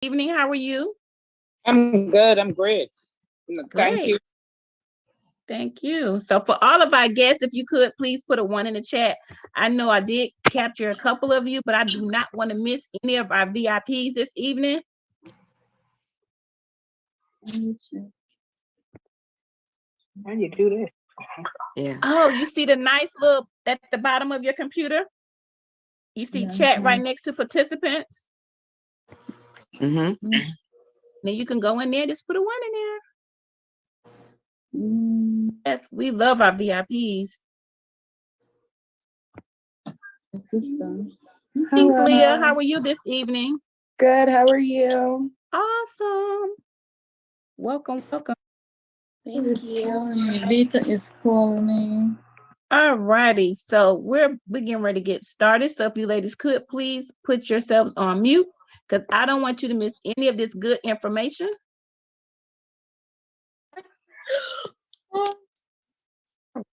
Evening. How are you? I'm good. I'm great. No, thank you. Great. Thank you. So for all of our guests, if you could please put a one in the chat. I know I did capture a couple of you, but I do not want to miss any of our VIPs this evening. How you do that? Yeah. Oh, you see the nice little at the bottom of your computer? You see chat right next to participants? Mm-hmm. Now you can go in there, just put a one in there. Yes, we love our VIPs. Thanks, Leah. How are you this evening? Good. How are you? Awesome. Welcome, welcome. Thank you. Vita is calling me. All righty. So we're getting ready to get started. So if you ladies could please put yourselves on mute because I don't want you to miss any of this good information. All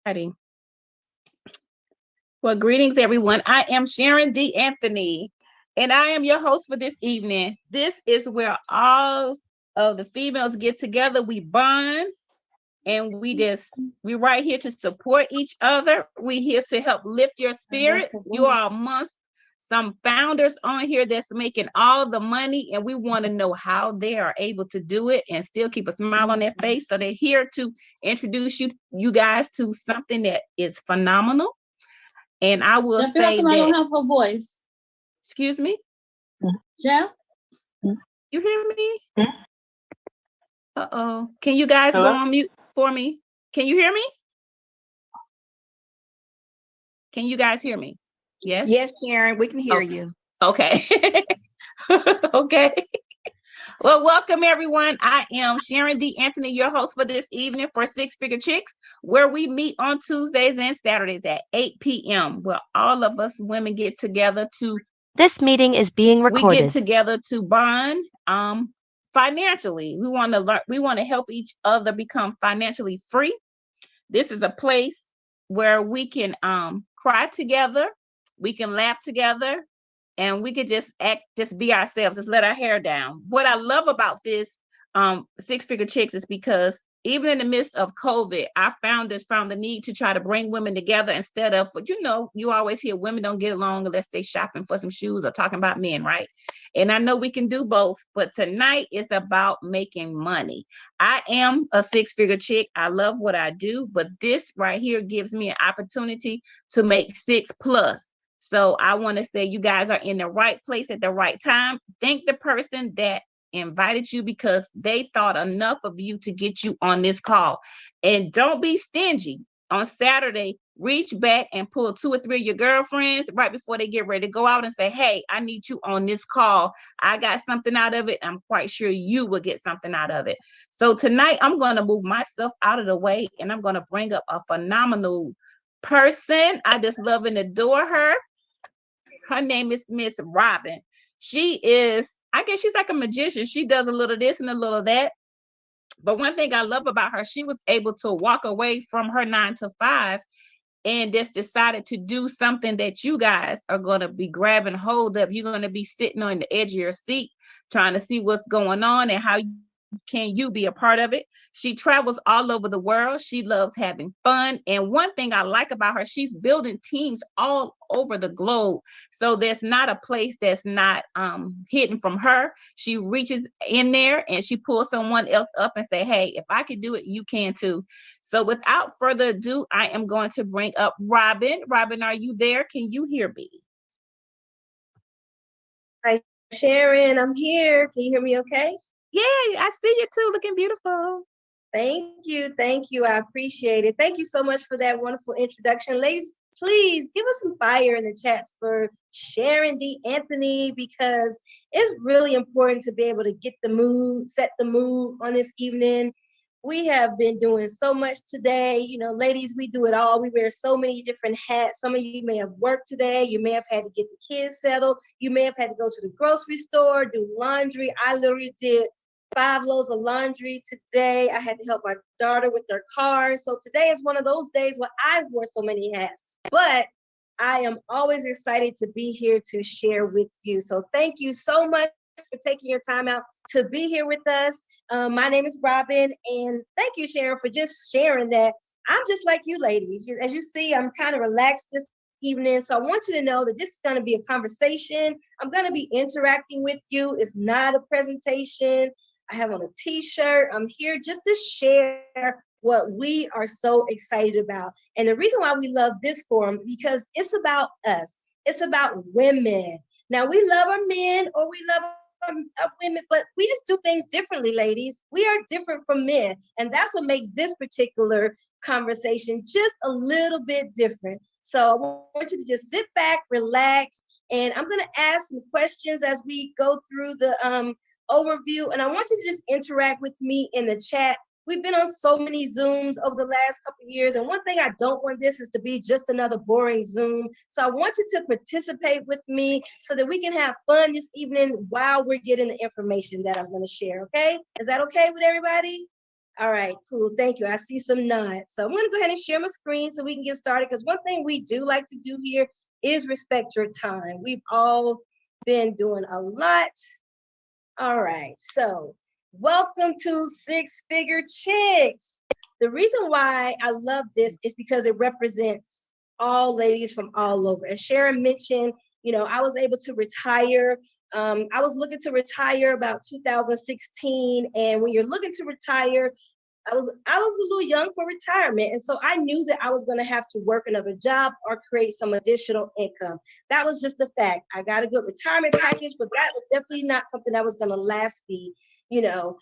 righty. Well, greetings, everyone. I am Sharon D. Anthony, and I am your host for this evening. This is where all of the females get together. We bond, and we right here to support each other. We here to help lift your spirits. You are amongst some founders on here that's making all the money, and we want to know how they are able to do it and still keep a smile on their face. So they're here to introduce you guys to something that is phenomenal. And I will Jeff, say I don't that. have her voice. Excuse me, Jeff. you hear me? Uh-oh. Can you guys go on mute for me? Can you hear me? Can you guys hear me? Yes? Yes, Sharon, we can hear you. Okay. Okay. Well, welcome everyone. I am Sharon D. Anthony, your host for this evening for Figure Chix, where we meet on Tuesdays and Saturdays at 8 p.m., where all of us women get together to This meeting is being we get recorded. together to bond financially. We want to learn, we want to help each other become financially free. This is a place where we can cry together, we can laugh together, and we could just be ourselves, just let our hair down. What I love about this Figure Chicks is because even in the midst of COVID, our founders found the need to try to bring women together instead of, you always hear women don't get along unless they shopping for some shoes or talking about men, right? And I know we can do both, but tonight is about making money. I am a six-figure chick. I love what I do, but this right here gives me an opportunity to make 6+. So I want to say you guys are in the right place at the right time. Thank the person that invited you because they thought enough of you to get you on this call. And don't be stingy. On Saturday, reach back and pull 2 or 3 of your girlfriends right before they get ready to go out and say, hey, I need you on this call. I got something out of it. I'm quite sure you will get something out of it. So tonight I'm going to move myself out of the way and I'm going to bring up a phenomenal person. I just love and adore her. Her name is Miss Robin. She is, I guess she's like a magician. She does a little this and a little that. But one thing I love about her, she was able to walk away from her 9 to 5 and just decided to do something that you guys are going to be grabbing hold of. You're going to be sitting on the edge of your seat, trying to see what's going on and how can you be a part of it. She travels all over the world. She loves having fun. And one thing I like about her, she's building teams all over the globe. So there's not a place that's not hidden from her. She reaches in there and she pulls someone else up and say, hey, if I can do it, you can too. So without further ado, I am going to bring up Robin. Robin, are you there? Can you hear me? Hi, Sharon. I'm here. Can you hear me okay? Yeah, I see you too. Looking beautiful. Thank you. Thank you. I appreciate it. Thank you so much for that wonderful introduction. Ladies, please give us some fire in the chats for Sharon D. Anthony because it's really important to be able to get the mood, set the mood on this evening. We have been doing so much today. You know, ladies, we do it all. We wear so many different hats. Some of you may have worked today. You may have had to get the kids settled. You may have had to go to the grocery store, do laundry. I literally did 5 loads of laundry today. I had to help my daughter with their car. So today is one of those days where I wore so many hats. But I am always excited to be here to share with you. So thank you so much for taking your time out to be here with us. My name is Robin, and thank you, Sharon, for just sharing that. I'm just like you ladies. As you see, I'm kind of relaxed this evening. So I want you to know that this is going to be a conversation. I'm going to be interacting with you. It's not a presentation. I have on a t-shirt. I'm here just to share what we are so excited about. And the reason why we love this forum, because it's about us. It's about women. Now, we love our men or we love our women, but we just do things differently, ladies. We are different from men. And that's what makes this particular conversation just a little bit different. So I want you to just sit back, relax, and I'm going to ask some questions as we go through the overview. And I want you to just interact with me in the chat. We've been on so many Zooms over the last couple of years. And one thing I don't want this is to be just another boring Zoom. So I want you to participate with me so that we can have fun this evening while we're getting the information that I'm going to share. Okay? Is that okay with everybody? All right, cool. Thank you. I see some nods. So I'm going to go ahead and share my screen so we can get started. Because one thing we do like to do here is respect your time. We've all been doing a lot. All right. So welcome to Six Figure Chicks. The reason why I love this is because it represents all ladies from all over. As Sharon mentioned, you know, I was able to retire. I was looking to retire about 2016. And when you're looking to retire, I was a little young for retirement. And so I knew that I was going to have to work another job or create some additional income. That was just a fact. I got a good retirement package, but that was definitely not something that was going to last me, you know,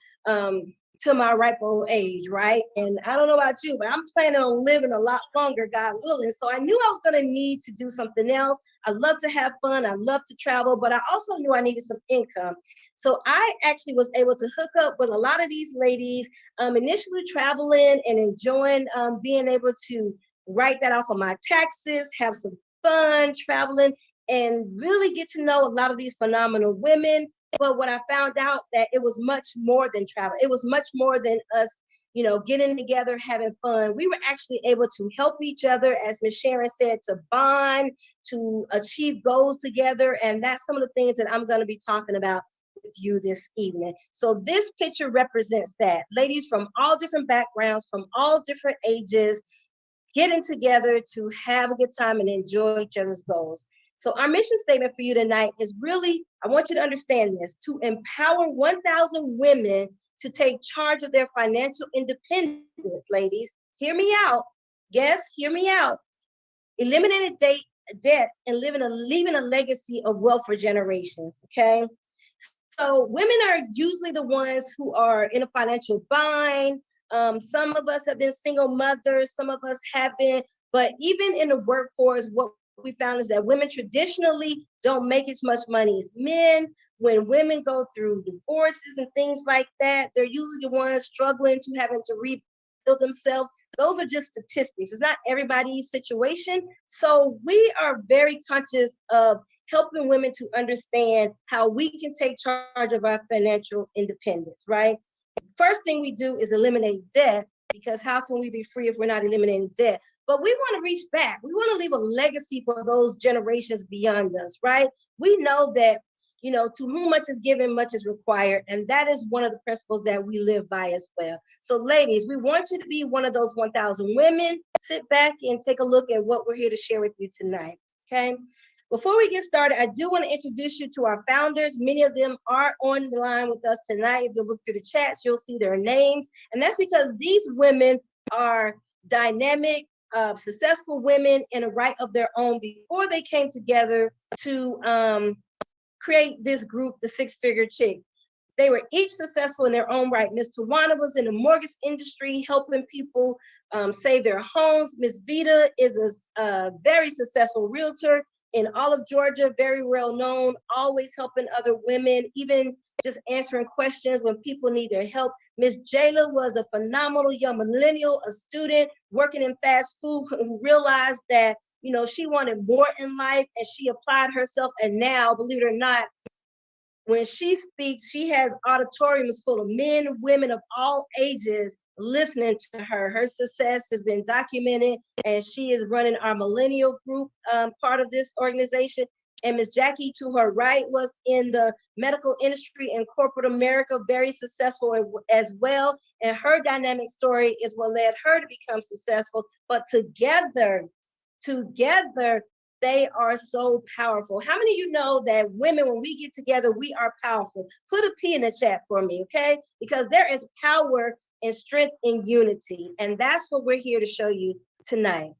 to my ripe old age, right? And I don't know about you, but I'm planning on living a lot longer, God willing. So I knew I was going to need to do something else. I love to have fun. I love to travel, but I also knew I needed some income. So I actually was able to hook up with a lot of these ladies, initially traveling and enjoying being able to write that off of my taxes, have some fun traveling, and really get to know a lot of these phenomenal women. But what I found out that it was much more than travel. It was much more than us, you know, getting together, having fun. We were actually able to help each other, as Ms. Sharon said, to bond, to achieve goals together. And that's some of the things that I'm going to be talking about with you this evening. So this picture represents that. Ladies from all different backgrounds, from all different ages, getting together to have a good time and enjoy each other's goals. So our mission statement for you tonight is really, I want you to understand this, to empower 1,000 women to take charge of their financial independence, ladies. Hear me out. Yes, hear me out. Eliminating debt and leaving a legacy of wealth for generations, okay? So women are usually the ones who are in a financial bind. Some of us have been single mothers, some of us haven't, but even in the workforce, what we found is that women traditionally don't make as much money as men. When women go through divorces and things like that, they're usually the ones struggling to having to rebuild themselves. Those are just statistics. It's not everybody's situation. So we are very conscious of helping women to understand how we can take charge of our financial independence, right? First thing we do is eliminate debt, because how can we be free if we're not eliminating debt? But we want to reach back. We want to leave a legacy for those generations beyond us, right? We know that, you know, to whom much is given, much is required. And that is one of the principles that we live by as well. So ladies, we want you to be one of those 1,000 women. Sit back and take a look at what we're here to share with you tonight, okay? Before we get started, I do want to introduce you to our founders. Many of them are on the line with us tonight. If you look through the chats, you'll see their names. And that's because these women are dynamic, successful women in a right of their own before they came together to create this group, the Six Figure Chicks. They were each successful in their own right. Ms. Tawana was in the mortgage industry, helping people save their homes. Ms. Vita is a very successful realtor in all of Georgia, very well known, always helping other women, even just answering questions when people need their help. Ms. Jayla was a phenomenal young millennial, a student working in fast food who realized that, you know, she wanted more in life and she applied herself. And now, believe it or not, when she speaks, she has auditoriums full of men, women of all ages listening to her. Her success has been documented, and she is running our millennial group, part of this organization. And Miss Jackie to her right was in the medical industry and corporate America, very successful as well. And her dynamic story is what led her to become successful. But together, they are so powerful. How many of you know that women, when we get together, we are powerful? Put a P in the chat for me, okay? Because there is power and strength in unity. And that's what we're here to show you tonight.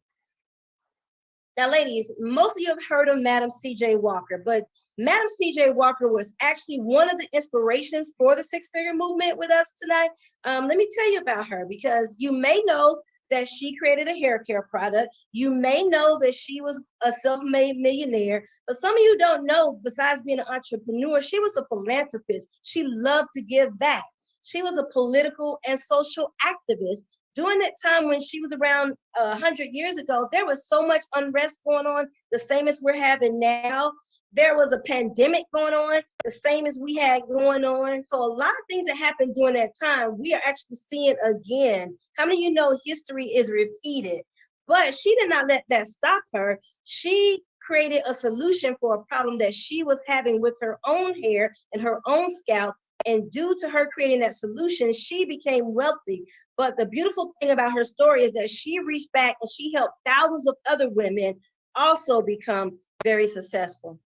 Now, ladies, most of you have heard of Madam C.J. Walker, but Madam C.J. Walker was actually one of the inspirations for the six-figure movement with us tonight. Let me tell you about her, because you may know that she created a hair care product. You may know that she was a self-made millionaire, but some of you don't know, besides being an entrepreneur, she was a philanthropist. She loved to give back. She was a political and social activist. During that time when she was around 100 years ago, there was so much unrest going on, the same as we're having now. There was a pandemic going on, the same as we had going on. So a lot of things that happened during that time, we are actually seeing again. How many of you know history is repeated? But she did not let that stop her. She created a solution for a problem that she was having with her own hair and her own scalp. And due to her creating that solution, she became wealthy. But the beautiful thing about her story is that she reached back and she helped thousands of other women also become very successful.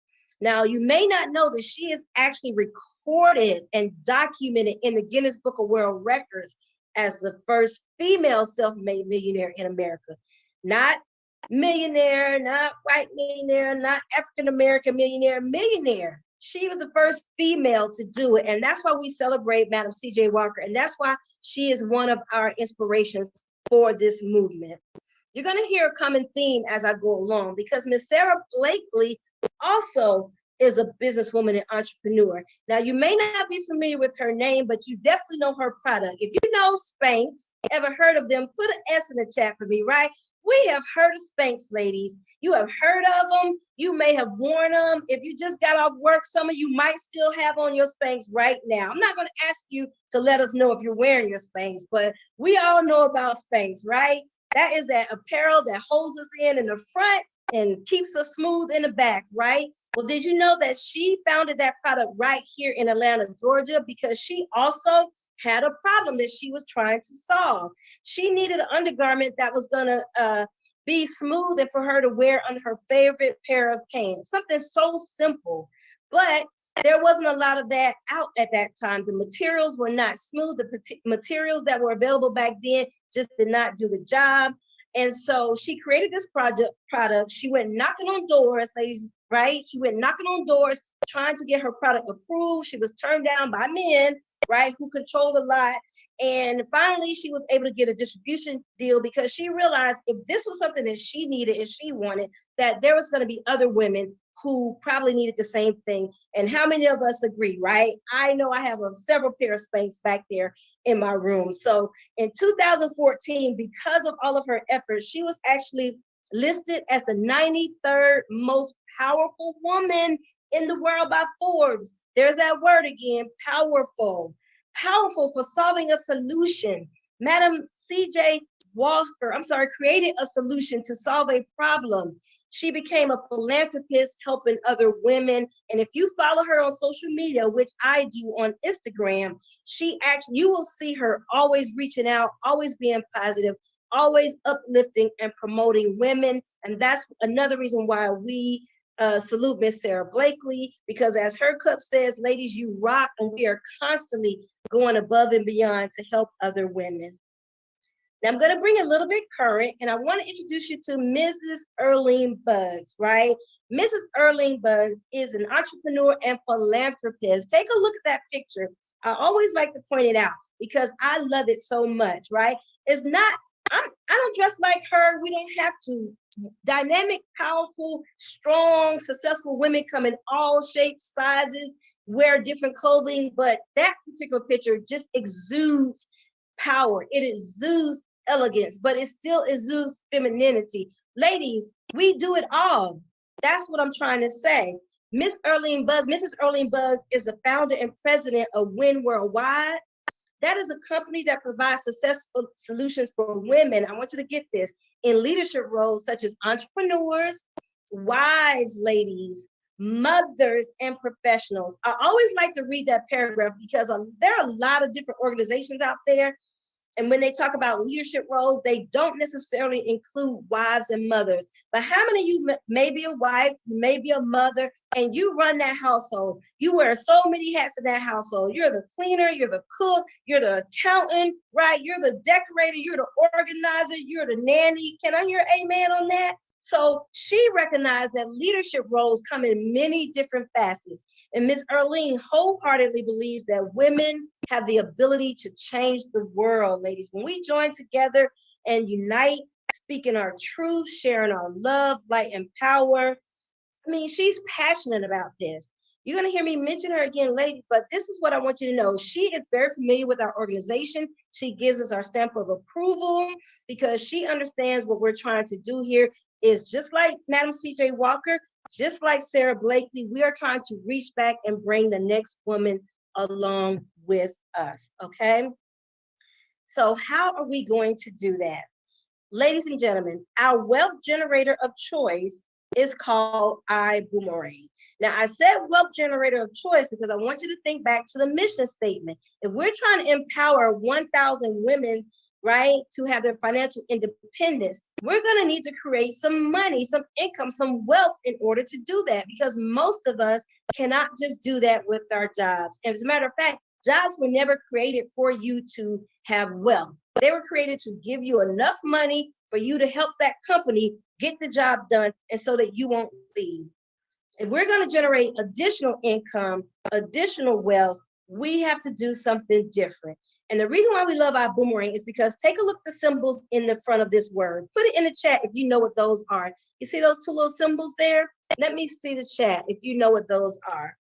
Now, you may not know that she is actually recorded and documented in the Guinness Book of World Records as the first female self-made millionaire in America. Not millionaire, not white millionaire, not African-American millionaire, millionaire. She was the first female to do it. And that's why we celebrate Madam C.J. Walker. And that's why she is one of our inspirations for this movement. You're going to hear a common theme as I go along, because Miss Sarah Blakely also is a businesswoman and entrepreneur. Now, you may not be familiar with her name, but you definitely know her product. If you know Spanx, ever heard of them, put an S in the chat for me, right? We have heard of Spanx, ladies. You have heard of them. You may have worn them. If you just got off work, some of you might still have on your Spanx right now. I'm not going to ask you to let us know if you're wearing your Spanx, but we all know about Spanx, right? That is that apparel that holds us in the front and keeps us smooth in the back, right? Well, did you know that she founded that product right here in Atlanta, Georgia, because she also had a problem that she was trying to solve. She needed an undergarment that was going to be smooth and for her to wear on her favorite pair of pants. Something so simple, but there wasn't a lot of that out at that time. The materials were not smooth. The materials that were available back then just did not do the job. And so she created this product. She went knocking on doors, ladies, right? She went knocking on doors, trying to get her product approved. She was turned down by men, right, who controlled a lot. And finally, she was able to get a distribution deal because she realized if this was something that she needed and she wanted, that there was going to be other women who probably needed the same thing. And how many of us agree, right? I know I have several pair of Spanx back there in my room. So in 2014, because of all of her efforts, she was actually listed as the 93rd most powerful woman in the world by Forbes. There's that word again, powerful. Powerful for solving a solution. Madam C.J. Walker, created a solution to solve a problem. She became a philanthropist helping other women. And if you follow her on social media, which I do on Instagram, you will see her always reaching out, always being positive, always uplifting and promoting women. And that's another reason why we salute Miss Sarah Blakely, because as her cup says, ladies, you rock, and we are constantly going above and beyond to help other women. Now I'm going to bring a little bit current, and I want to introduce you to Mrs. Earlene Buggs, right? Mrs. Earlene Buggs is an entrepreneur and philanthropist. Take a look at that picture. I always like to point it out because I love it so much, right? It's not, I don't dress like her. We don't have to. Dynamic, powerful, strong, successful women come in all shapes, sizes, wear different clothing, but that particular picture just exudes power. It exudes elegance, but it still exudes femininity. Ladies, we do it all. That's what I'm trying to say. Mrs. Earlene Buggs is the founder and president of Win Worldwide. That is a company that provides successful solutions for women. I want you to get this, in leadership roles such as entrepreneurs, wives, ladies, mothers, and professionals. I always like to read that paragraph because there are a lot of different organizations out there. And when they talk about leadership roles, they don't necessarily include wives and mothers. But how many of you may be a wife, you may be a mother, and you run that household? You wear so many hats in that household. You're the cleaner, you're the cook, you're the accountant, right? You're the decorator, you're the organizer, you're the nanny. Can I hear amen on that? So she recognized that leadership roles come in many different facets. And Ms. Erlene wholeheartedly believes that women have the ability to change the world, ladies. When we join together and unite, speaking our truth, sharing our love, light, and power, I mean, she's passionate about this. You're going to hear me mention her again later, but this is what I want you to know. She is very familiar with our organization. She gives us our stamp of approval because she understands what we're trying to do here is just like Madam C.J. Walker, just like Sarah Blakely, we are trying to reach back and bring the next woman along with us, okay? So how are we going to do that? Ladies and gentlemen, our wealth generator of choice is called iBoomerang. Now, I said wealth generator of choice because I want you to think back to the mission statement. If we're trying to empower 1,000 women, right, to have their financial independence, we're going to need to create some money, some income, some wealth in order to do that, because most of us cannot just do that with our jobs. And as a matter of fact, jobs were never created for you to have wealth. They were created to give you enough money for you to help that company get the job done and so that you won't leave. If we're going to generate additional income, additional wealth, we have to do something different. And the reason why we love our boomerang is because take a look at the symbols in the front of this word. Put it in the chat if you know what those are. You see those two little symbols there? Let me see the chat if you know what those are.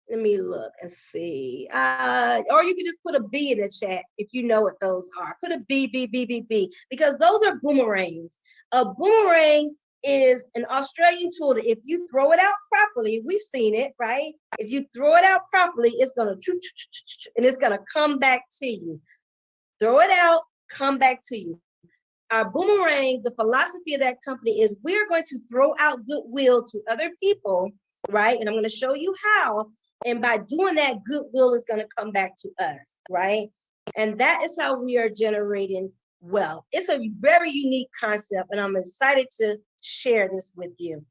Let me look and see. Or you can just put a B in the chat if you know what those are. Put a B, B, B, B, B, because those are boomerangs. A boomerang is an Australian tool that if you throw it out properly, we've seen it, right? If you throw it out properly, it's gonna and it's gonna come back to you. Throw it out, come back to you. Our boomerang, the philosophy of that company is we're going to throw out goodwill to other people, right? And I'm going to show you how. And by doing that, goodwill is going to come back to us, right? And that is how we are generating wealth. It's a very unique concept, and I'm excited to share this with you.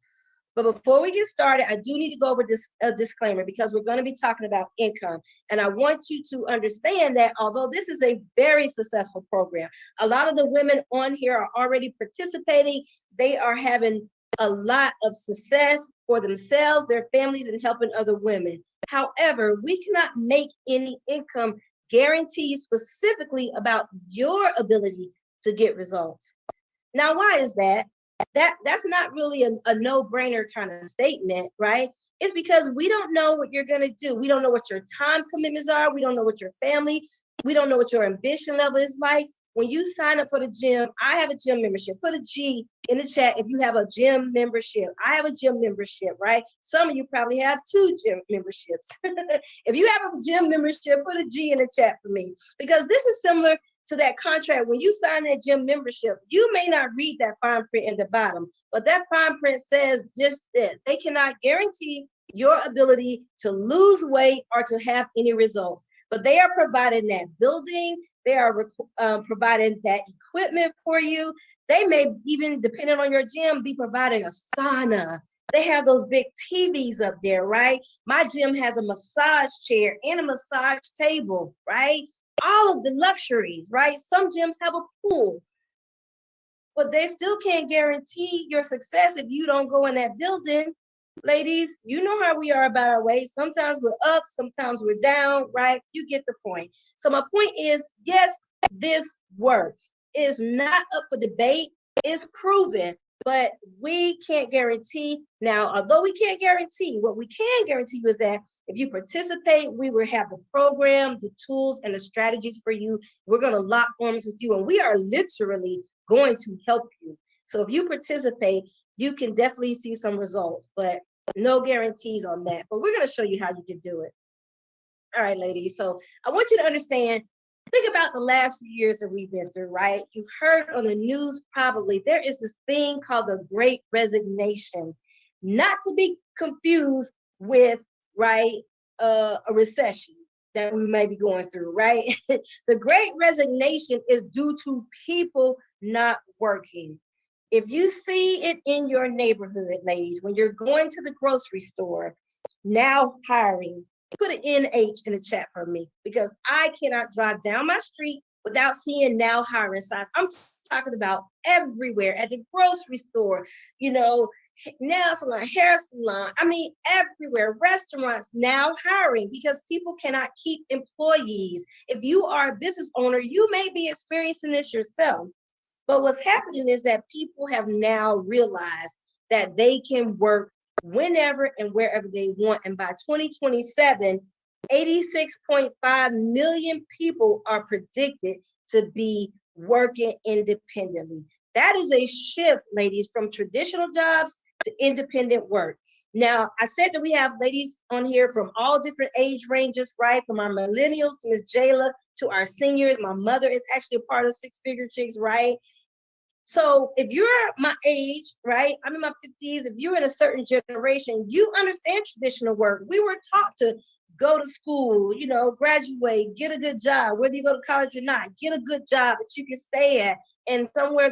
But before we get started, I do need to go over a disclaimer because we're going to be talking about income. And I want you to understand that although this is a very successful program, a lot of the women on here are already participating. They are having a lot of success for themselves, their families, and helping other women. However, we cannot make any income guarantees specifically about your ability to get results. Now, why is that? That's not really a no-brainer kind of statement, right? It's because we don't know what you're going to do. We don't know what your time commitments are. We don't know what your family, we don't know what your ambition level is like. When you sign up for the gym, I have a gym membership. Put a G in the chat if you have a gym membership. I have a gym membership, right? Some of you probably have 2 gym memberships. If you have a gym membership, put a G in the chat for me, because this is similar to that contract. When you sign that gym membership, you may not read that fine print at the bottom, but that fine print says just that they cannot guarantee your ability to lose weight or to have any results, but they are providing that building. They are providing that equipment for you. They may even, depending on your gym, be providing a sauna. They have those big TVs up there, right? My gym has a massage chair and a massage table, right? All of the luxuries, right? Some gyms have a pool, but they still can't guarantee your success if you don't go in that building. Ladies, you know how we are about our weight. Sometimes we're up, sometimes we're down, right? You get the point. So my point is, yes, this works. It's not up for debate. It's proven, but we can't guarantee. Now, although we can't guarantee, what we can guarantee you is that if you participate, we will have the program, the tools, and the strategies for you. We're going to lock arms with you, and we are literally going to help you. So if you participate, you can definitely see some results, but no guarantees on that. But we're going to show you how you can do it. All right, ladies. So I want you to understand, think about the last few years that we've been through, right? You've heard on the news probably, there is this thing called the Great Resignation. not to be confused with, right, a recession that we may be going through, right? The great resignation is due to people not working. If you see it in your neighborhood, ladies, when you're going to the grocery store, now hiring, put an NH in the chat for me, because I cannot drive down my street without seeing now hiring signs. I'm talking about everywhere, at the grocery store, you know, nail salon, hair salon, I mean, everywhere, restaurants now hiring, because people cannot keep employees. If you are a business owner, you may be experiencing this yourself. But what's happening is that people have now realized that they can work whenever and wherever they want. And by 2027, 86.5 million people are predicted to be working independently. That is a shift, ladies, from traditional jobs to independent work. Now, I said that we have ladies on here from all different age ranges, right? From our millennials to Miss Jayla to our seniors. My mother is actually a part of Figure Chix, right? So if you're my age, right, I'm in my 50s, if you're in a certain generation, you understand traditional work. We were taught to go to school, you know, graduate, get a good job, whether you go to college or not, get a good job that you can stay at, and somewhere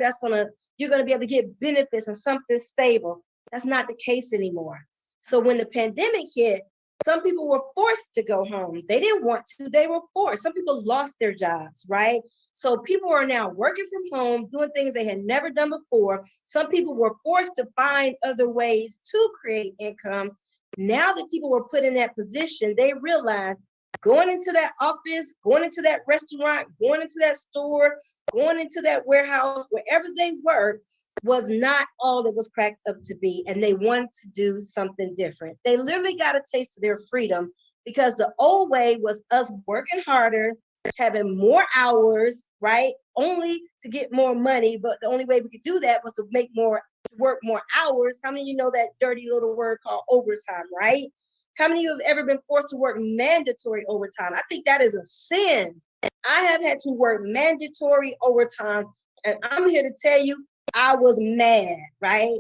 you're gonna be able to get benefits and something stable. That's not the case anymore. So when the pandemic hit, some people were forced to go home. They didn't want to, they were forced. Some people lost their jobs, right? So people are now working from home, doing things they had never done before. Some people were forced to find other ways to create income. Now that people were put in that position, they realized going into that office, going into that restaurant, going into that store, going into that warehouse, wherever they worked, was not all it was cracked up to be, and they wanted to do something different. They literally got a taste of their freedom, because the old way was us working harder, having more hours, right? Only to get more money, but the only way we could do that was to work more hours. How many of you know that dirty little word called overtime, right? How many of you have ever been forced to work mandatory overtime? I think that is a sin. I have had to work mandatory overtime, and I'm here to tell you, I was mad, right?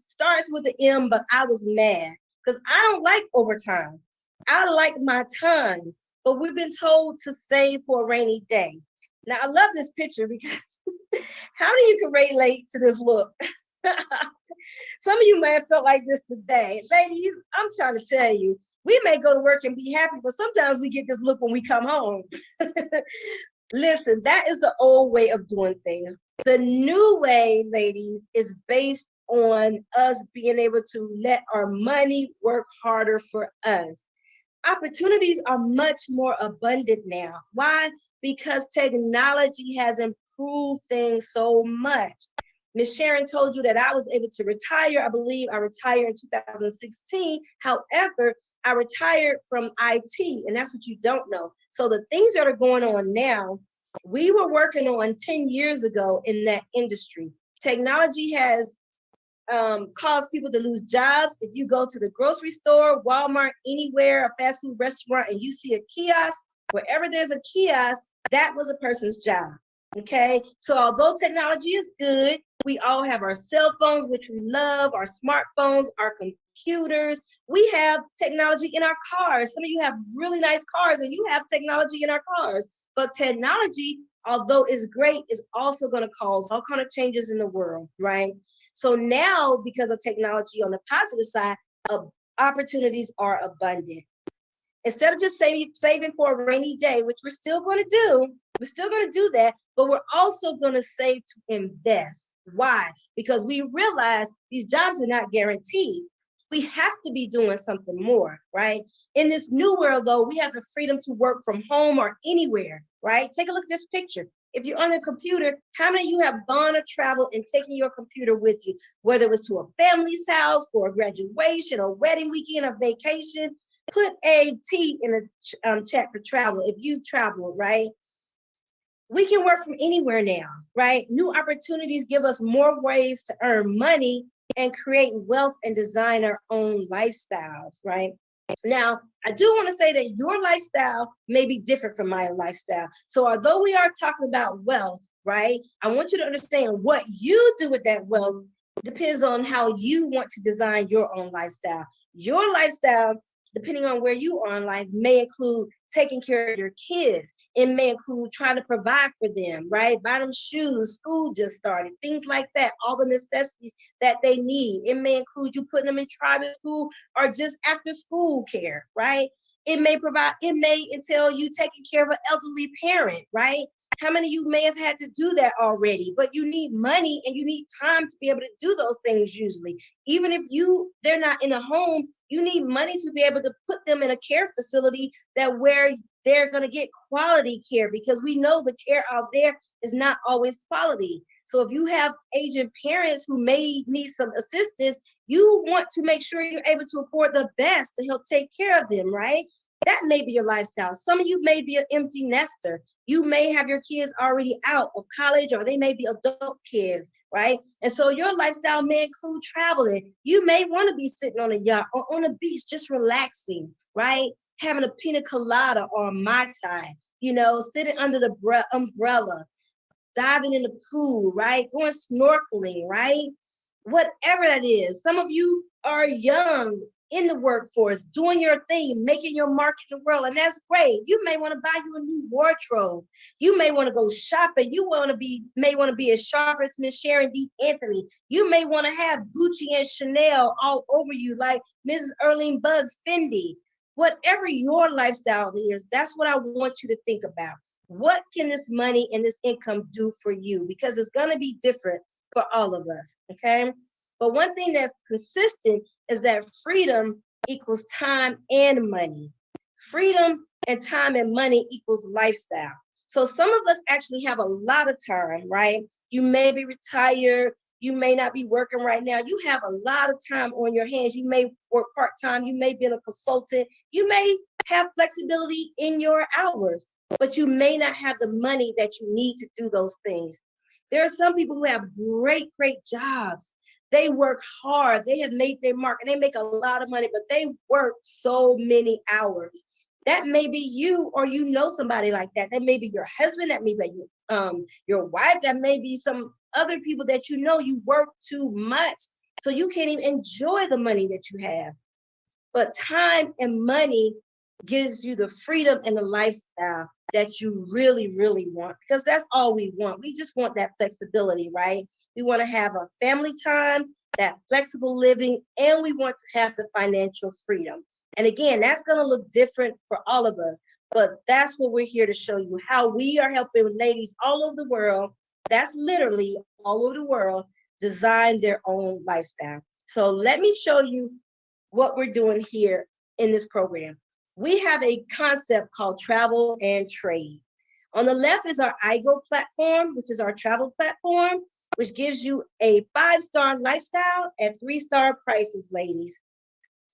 Starts with the M, but I was mad because I don't like overtime. I like my time, but we've been told to save for a rainy day. Now, I love this picture because how many of you can relate to this look? Some of you may have felt like this today. Ladies, I'm trying to tell you, we may go to work and be happy, but sometimes we get this look when we come home. Listen, that is the old way of doing things. The new way, ladies, is based on us being able to let our money work harder for us. Opportunities are much more abundant now. Why? Because technology has improved things so much. Miss Sharon told you that I was able to retire. I believe I retired in 2016. However, I retired from IT, and that's what you don't know. So the things that are going on now, we were working on 10 years ago in that industry. Technology has caused people to lose jobs. If you go to the grocery store, Walmart, anywhere, a fast food restaurant, and you see a kiosk, wherever there's a kiosk, that was a person's job. Okay, so although technology is good, we all have our cell phones, which we love, our smartphones, our computers. We have technology in our cars. Some of you have really nice cars, and you have technology in our cars. But technology, although is great, is also going to cause all kind of changes in the world, right? So now, because of technology on the positive side, opportunities are abundant. Instead of just saving for a rainy day, which we're still going to do that, but we're also going to save to invest. Why? Because we realize these jobs are not guaranteed. We have to be doing something more, right? In this new world, though, we have the freedom to work from home or anywhere, right? Take a look at this picture. If you're on the computer, how many of you have gone or traveled and taken your computer with you, whether it was to a family's house, for a graduation, a wedding weekend, a vacation? Put a T in the chat for travel if you've traveled, right? We can work from anywhere now, right? New opportunities give us more ways to earn money and create wealth and design our own lifestyles, right? Now, I do want to say that your lifestyle may be different from my lifestyle. So although we are talking about wealth, right, I want you to understand what you do with that wealth depends on how you want to design your own lifestyle. Your lifestyle, depending on where you are in life, may include taking care of your kids. It may include trying to provide for them, right? Buy them shoes, school just started, things like that, all the necessities that they need. It may include you putting them in private school or just after school care, right? It may entail you taking care of an elderly parent, right? How many of you may have had to do that already, but you need money and you need time to be able to do those things usually. Even if they're not in a home, you need money to be able to put them in a care facility that where they're going to get quality care, because we know the care out there is not always quality. So if you have aging parents who may need some assistance, you want to make sure you're able to afford the best to help take care of them, right? That may be your lifestyle. Some of you may be an empty nester. You may have your kids already out of college, or they may be adult kids, right? And so your lifestyle may include traveling. You may want to be sitting on a yacht or on a beach, just relaxing, right? Having a pina colada or a Mai Tai, sitting under the umbrella, diving in the pool, right? Going snorkeling, right? Whatever that is. Some of you are young, in the workforce, doing your thing, making your mark in the world, and that's great. You may want to buy you a new wardrobe. You may want to go shopping. May want to be as sharp as Miss Sharon D. Anthony. You may want to have Gucci and Chanel all over you, like Mrs. Erling Bugs Fendi. Whatever your lifestyle is, that's what I want you to think about. What can this money and this income do for you? Because it's going to be different for all of us, okay? But one thing that's consistent is that freedom equals time and money. Freedom and time and money equals lifestyle. So some of us actually have a lot of time, right? You may be retired. You may not be working right now. You have a lot of time on your hands. You may work part-time. You may be a consultant. You may have flexibility in your hours, but you may not have the money that you need to do those things. There are some people who have great, great jobs. They work hard. They have made their mark and they make a lot of money, but they work so many hours. That may be you, or somebody like that. That may be your husband. That may be your wife. That may be some other people that you work too much. So you can't even enjoy the money that you have. But time and money gives you the freedom and the lifestyle that you really, really want, because that's all we want. We just want that flexibility, right? We want to have a family time, that flexible living, and we want to have the financial freedom. And again, that's going to look different for all of us, but that's what we're here to show you, how we are helping ladies all over the world. That's literally all over the world, design their own lifestyle. So let me show you what we're doing here in this program. We have a concept called travel and trade. On the left is our iGo platform, which is our travel platform, which gives you a 5-star lifestyle at 3-star prices, ladies.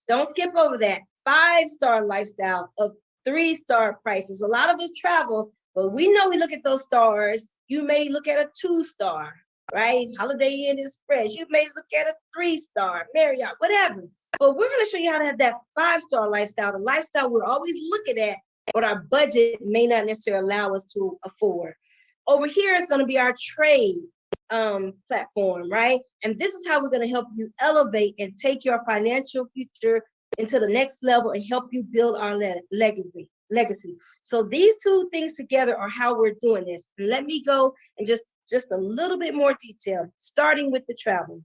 Don't skip over that. 5-star lifestyle of 3-star prices. A lot of us travel, but we know we look at those stars. You may look at a 2-star, right? Holiday Inn Express. You may look at a 3-star, Marriott, whatever. But we're going to show you how to have that 5-star lifestyle, the lifestyle we're always looking at, but our budget may not necessarily allow us to afford. Over here is going to be our trade platform, right? And this is how we're going to help you elevate and take your financial future into the next level and help you build our legacy. So these two things together are how we're doing this. Let me go and just a little bit more detail, starting with the travel.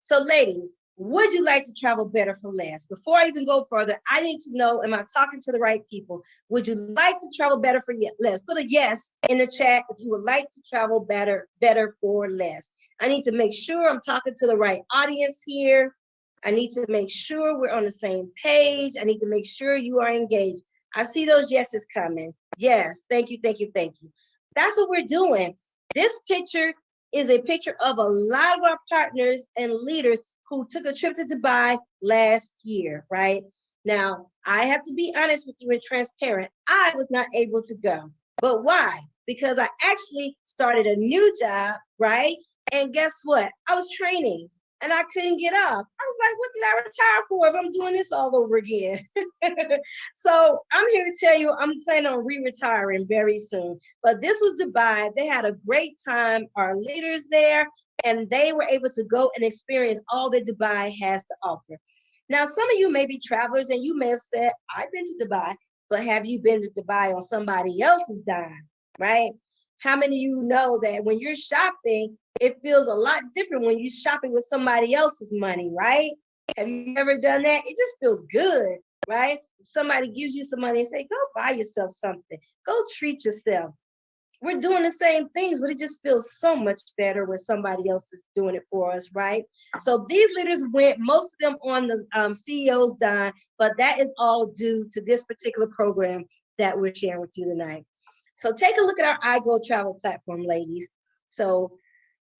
So ladies, would you like to travel better for less? Before I even go further, I need to know, am I talking to the right people? Would you like to travel better for less? Put a yes in the chat if you would like to travel better for less. I need to make sure I'm talking to the right audience here. I need to make sure we're on the same page. I need to make sure you are engaged. I see those yeses coming. Yes, thank you. That's what we're doing. This picture is a picture of a lot of our partners and leaders who took a trip to Dubai last year, right? Now, I have to be honest with you and transparent. I was not able to go. But why? Because I actually started a new job, right? And guess what? I was training. and I couldn't get off. I was like, what did I retire for if I'm doing this all over again? So I'm here to tell you, I'm planning on re-retiring very soon. But this was Dubai. They had a great time. Our leaders there, and they were able to go and experience all that Dubai has to offer. Now, some of you may be travelers and you may have said, I've been to Dubai, but have you been to Dubai on somebody else's dime, right? How many of you know that when you're shopping, it feels a lot different when you're shopping with somebody else's money, right? Have you ever done that? It just feels good, right? Somebody gives you some money and say, go buy yourself something. Go treat yourself. We're doing the same things, but it just feels so much better when somebody else is doing it for us, right? So these leaders went, most of them on the CEO's dime, but that is all due to this particular program that we're sharing with you tonight. So take a look at our iGo travel platform, ladies. So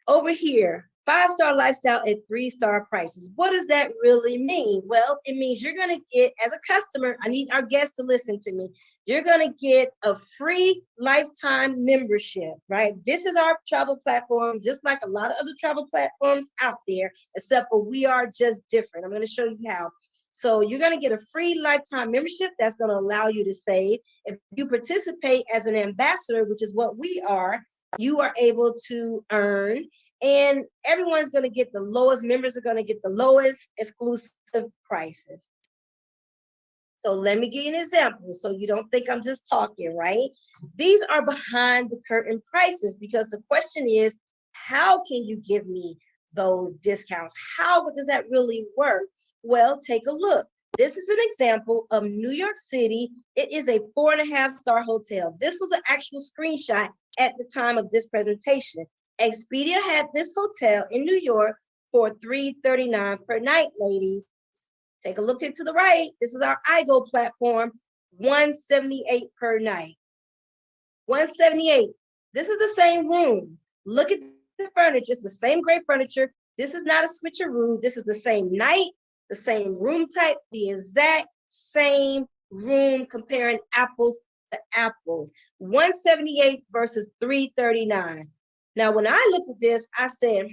over here, 5-star lifestyle at 3-star prices. What does that really mean? Well, it means you're going to get, as a customer, I need our guests to listen to me. You're going to get a free lifetime membership, right? This is our travel platform, just like a lot of other travel platforms out there, except for we are just different. I'm going to show you how. So you're going to get a free lifetime membership that's going to allow you to save. If you participate as an ambassador, which is what we are, you are able to earn, and everyone's going to get the lowest, members are going to get the lowest exclusive prices. So let me give you an example so you don't think I'm just talking, right? These are behind the curtain prices because the question is, how can you give me those discounts? How does that really work? Well, take a look. This is an example of New York City. It is a 4.5-star hotel. This was an actual screenshot at the time of this presentation. Expedia had this hotel in New York for $339 per night, ladies. Take a look to the right. This is our iGo platform, $178 per night. $178. This is the same room. Look at the furniture. It's the same great furniture. This is not a switcheroo. This is the same night, the same room type, the exact same room, comparing apples to apples. 178 versus 339. Now, when I looked at this, I said,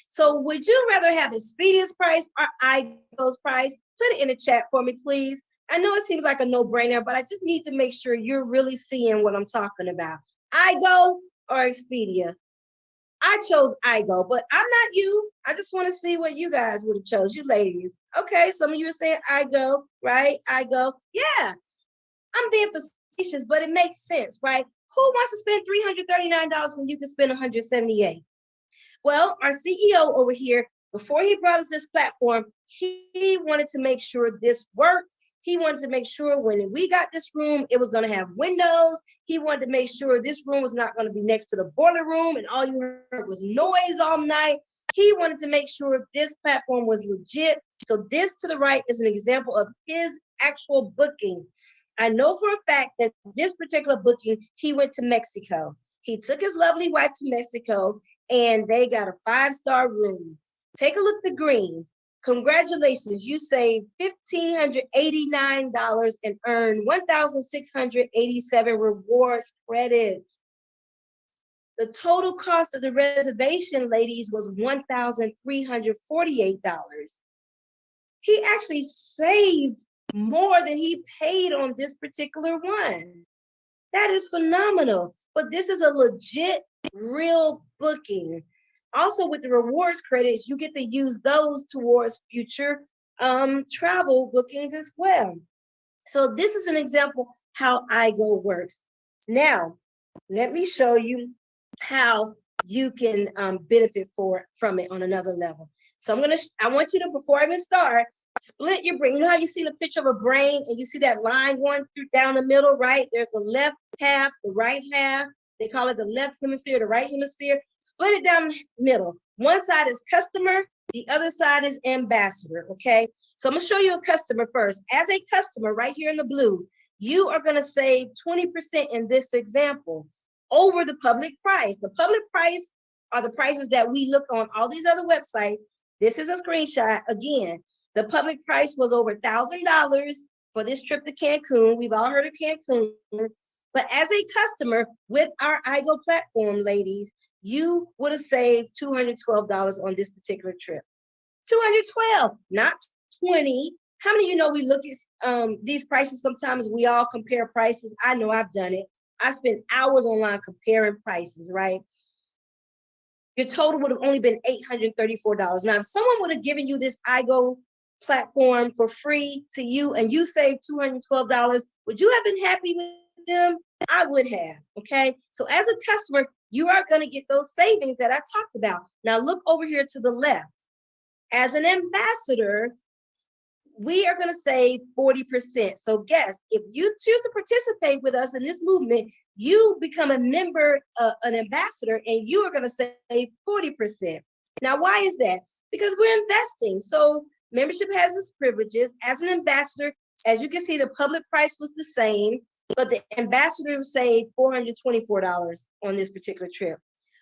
so would you rather have Expedia's price or iGo's price? Put it in the chat for me, please. I know it seems like a no-brainer, but I just need to make sure you're really seeing what I'm talking about. iGo or Expedia? I chose iGo, but I'm not you. I just want to see what you guys would have chose, you ladies. Okay, some of you are saying iGo, right? iGo. Yeah, I'm being facetious, but it makes sense, right? Who wants to spend $339 when you can spend $178? Well, our CEO over here, before he brought us this platform, he wanted to make sure this worked. He wanted to make sure when we got this room, it was going to have windows. He wanted to make sure this room was not going to be next to the boiler room and all you heard was noise all night. He wanted to make sure this platform was legit. So this to the right is an example of his actual booking. I know for a fact that this particular booking, he went to Mexico. He took his lovely wife to Mexico and they got a 5-star room. Take a look at the green. Congratulations, you saved $1,589 and earned 1,687 rewards credits. The total cost of the reservation, ladies, was $1,348. He actually saved more than he paid on this particular one. That is phenomenal. But this is a legit, real booking. Also, with the rewards credits, you get to use those towards future travel bookings as well. So this is an example how iGo works. Now, let me show you how you can benefit from it on another level. So I want you to, before I even start, split your brain. You know how you see the picture of a brain and you see that line going through down the middle, right? There's the left half, the right half. They call it the left hemisphere, the right hemisphere. Split it down the middle. One side is customer, the other side is ambassador, okay? So I'm gonna show you a customer first. As a customer, right here in the blue, you are gonna save 20% in this example over the public price. The public price are the prices that we look on all these other websites. This is a screenshot. Again, the public price was over $1,000 for this trip to Cancun. We've all heard of Cancun. But as a customer with our iGo platform, ladies, you would have saved $212 on this particular trip. 212, not 20. How many of you know we look at these prices? Sometimes we all compare prices. I know I've done it. I spent hours online comparing prices, right? Your total would have only been $834. Now, if someone would have given you this iGo platform for free to you and you saved $212, would you have been happy with them? I would have, okay? So as a customer, you are gonna get those savings that I talked about. Now look over here to the left. As an ambassador, we are gonna save 40%. So guess, if you choose to participate with us in this movement, you become a member, an ambassador, and you are gonna save 40%. Now, why is that? Because we're investing. So membership has its privileges. As an ambassador, as you can see, the public price was the same, but the ambassador saved $424 on this particular trip.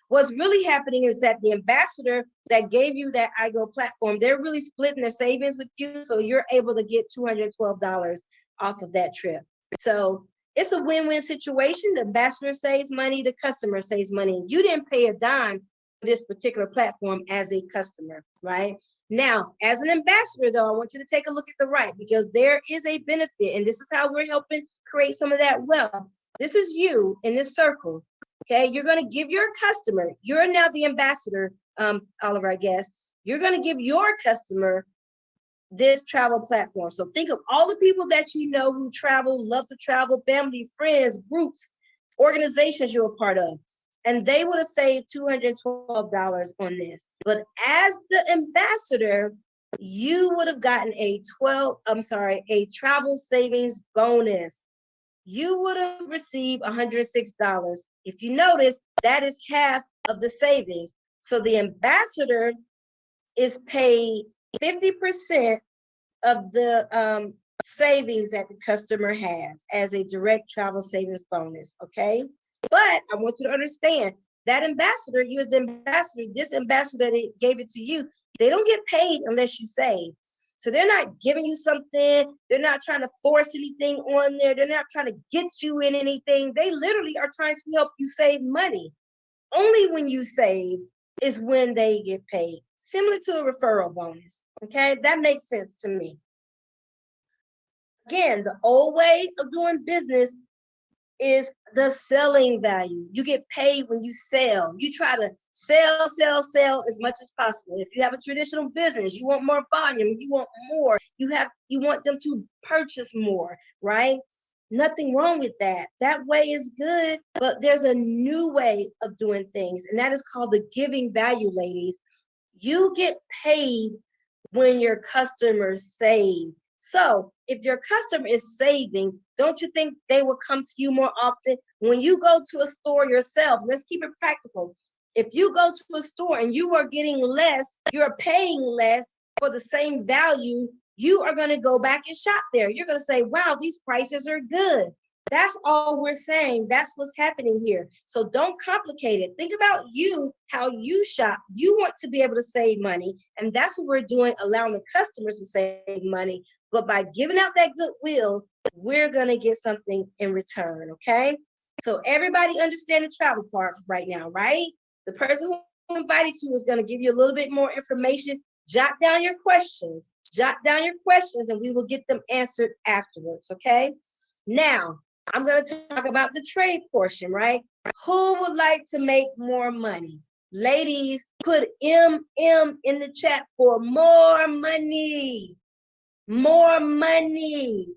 What's really happening is that the ambassador that gave you that iGo platform, they're really splitting their savings with you, so you're able to get $212 off of that trip. So it's a win-win situation. The ambassador saves money, the customer saves money. You didn't pay a dime for this particular platform as a customer, right? Now, as an ambassador, though, I want you to take a look at the right, because there is a benefit, and this is how we're helping create some of that wealth. This is you in this circle, okay? You're going to give your customer, you're now the ambassador, Oliver, I guess. You're going to give your customer this travel platform. So think of all the people that you know who travel, love to travel, family, friends, groups, organizations you're a part of. And they would have saved $212 on this. But as the ambassador, you would have gotten a travel savings bonus. You would have received $106. If you notice, that is half of the savings. So the ambassador is paid 50% of the savings that the customer has as a direct travel savings bonus, okay? But I want you to understand that ambassador, you as the ambassador, this ambassador that gave it to you, they don't get paid unless you save. So they're not giving you something. They're not trying to force anything on there. They're not trying to get you in anything. They literally are trying to help you save money. Only when you save is when they get paid, similar to a referral bonus, okay? That makes sense to me. Again, the old way of doing business is the selling value. You get paid when you sell. You try to sell as much as possible. If you have a traditional business, you want more volume, you want more, you want them to purchase more, right? Nothing wrong with that. That way is good, but there's a new way of doing things, and that is called the giving value, ladies. You get paid when your customers save. So if your customer is saving, don't you think they will come to you more often? When you go to a store yourself, let's keep it practical. If you go to a store and you are getting less, you're paying less for the same value, you are going to go back and shop there. You're going to say, wow, these prices are good. That's all we're saying. That's what's happening here. So don't complicate it. Think about you, how you shop. You want to be able to save money. And that's what we're doing, allowing the customers to save money. But by giving out that goodwill, we're going to get something in return, okay? So everybody understand the travel part right now, right? The person who invited you is going to give you a little bit more information. Jot down your questions. Jot down your questions, and we will get them answered afterwards, okay? Now, I'm going to talk about the trade portion, right? Who would like to make more money? Ladies, put MM in the chat for more money. More money.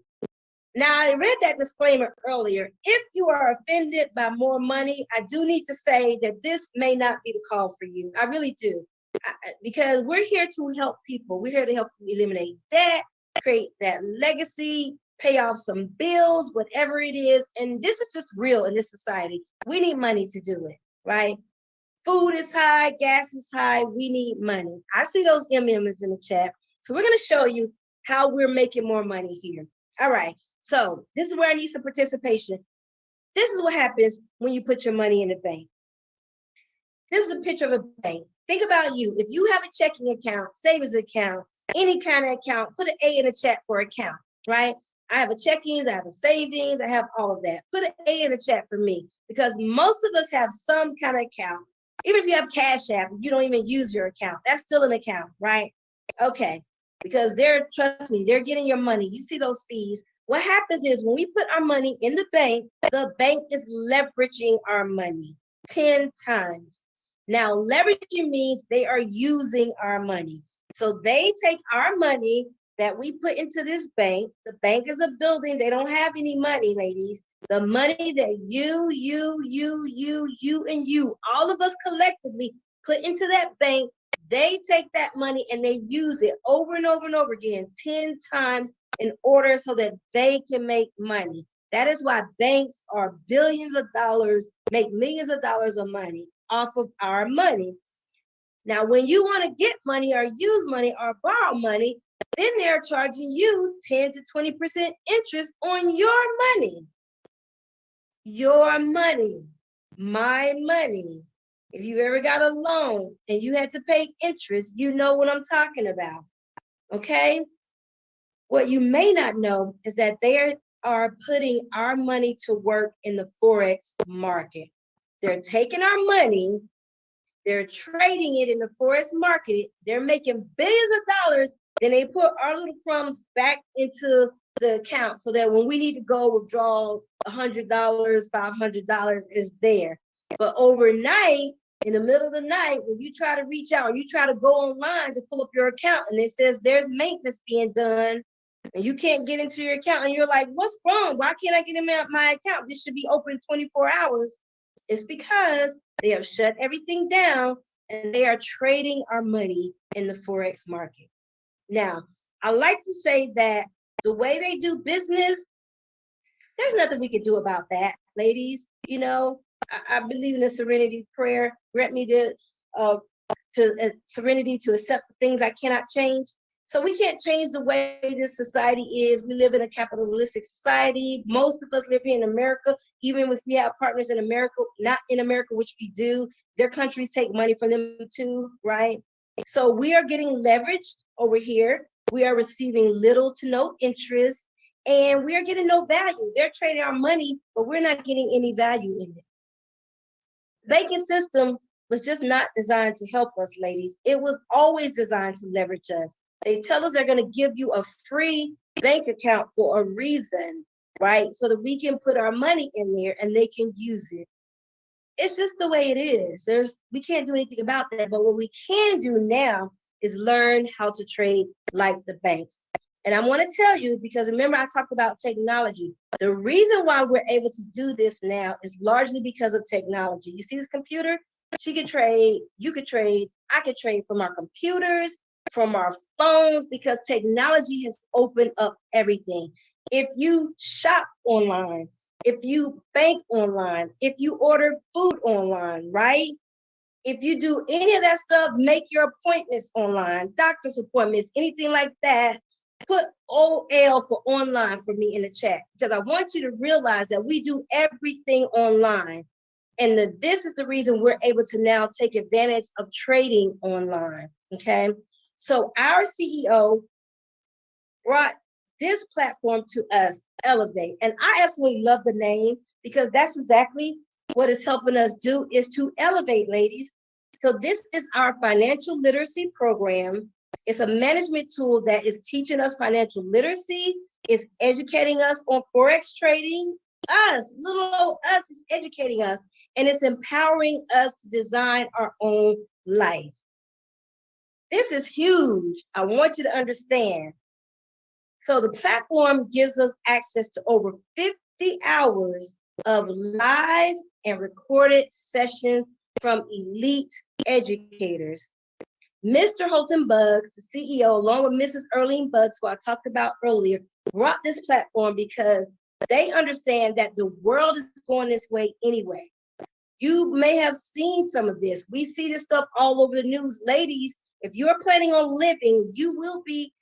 Now, I read that disclaimer earlier. If you are offended by more money, I do need to say that this may not be the call for you. I really do. Because we're here to help people. We're here to help you eliminate debt, create that legacy, pay off some bills, whatever it is. And this is just real in this society. We need money to do it, right? Food is high, gas is high, we need money. I see those MMs in the chat. So we're gonna show you how we're making more money here. All right, so this is where I need some participation. This is what happens when you put your money in the bank. This is a picture of a bank. Think about you. If you have a checking account, savings account, any kind of account, put an A in the chat for account, right? I have a checkings, I have a savings, I have all of that. Put an A in the chat for me, because most of us have some kind of account. Even if you have Cash App, you don't even use your account. That's still an account, right? Okay, because trust me, they're getting your money. You see those fees. What happens is when we put our money in the bank is leveraging our money 10 times. Now, leveraging means they are using our money. So they take our money that we put into this bank. The bank is a building. They don't have any money, ladies. The money that you, and you, all of us collectively put into that bank, they take that money and they use it over and over and over again, 10 times in order so that they can make money. That is why banks are billions of dollars, make millions of dollars of money off of our money. Now, when you want to get money or use money or borrow money, then they're charging you 10 to 20% interest on your money. Your money, my money. If you ever got a loan and you had to pay interest, you know what I'm talking about, okay? What you may not know is that they are putting our money to work in the Forex market. They're taking our money, they're trading it in the Forex market, they're making billions of dollars, then they put our little crumbs back into the account so that when we need to go withdraw $100, $500 is there. But overnight, in the middle of the night, when you try to reach out, or you try to go online to pull up your account and it says there's maintenance being done and you can't get into your account and you're like, what's wrong? Why can't I get in my account? This should be open 24 hours. It's because they have shut everything down and they are trading our money in the Forex market. Now, I like to say that the way they do business, there's nothing we can do about that, ladies. You know, I believe in the serenity prayer. Grant me the serenity to accept the things I cannot change. So we can't change the way this society is. We live in a capitalistic society. Most of us live here in America, even if we have partners in America, not in America, which we do. Their countries take money from them too, right? So we are getting leveraged over here. We are receiving little to no interest, and we are getting no value. They're trading our money, but we're not getting any value in it. Banking system was just not designed to help us, ladies. It was always designed to leverage us. They tell us they're going to give you a free bank account for a reason, right? So that we can put our money in there and they can use it. It's just the way it is. We can't do anything about that. But what we can do now is learn how to trade like the banks. And I want to tell you, because remember I talked about technology. The reason why we're able to do this now is largely because of technology. You see this computer? She could trade, you could trade, I could trade from our computers, from our phones, because technology has opened up everything. If you shop online, if you bank online, if you order food online, right? If you do any of that stuff, make your appointments online, doctor's appointments, anything like that, put OL for online for me in the chat, because I want you to realize that we do everything online. And this is the reason we're able to now take advantage of trading online, okay? So our CEO brought this platform to us, Elevate. And I absolutely love the name, because that's exactly what it's helping us do, is to elevate, ladies. So this is our financial literacy program. It's a management tool that is teaching us financial literacy, is educating us on Forex trading. Us, little old us, is educating us, and it's empowering us to design our own life. This is huge. I want you to understand. So the platform gives us access to over 50 hours of live and recorded sessions from elite educators. Mr. Holton Buggs, the CEO, along with Mrs. Erlene Buggs, who I talked about earlier, brought this platform because they understand that the world is going this way anyway. You may have seen some of this. We see this stuff all over the news. Ladies, if you're planning on living, you will be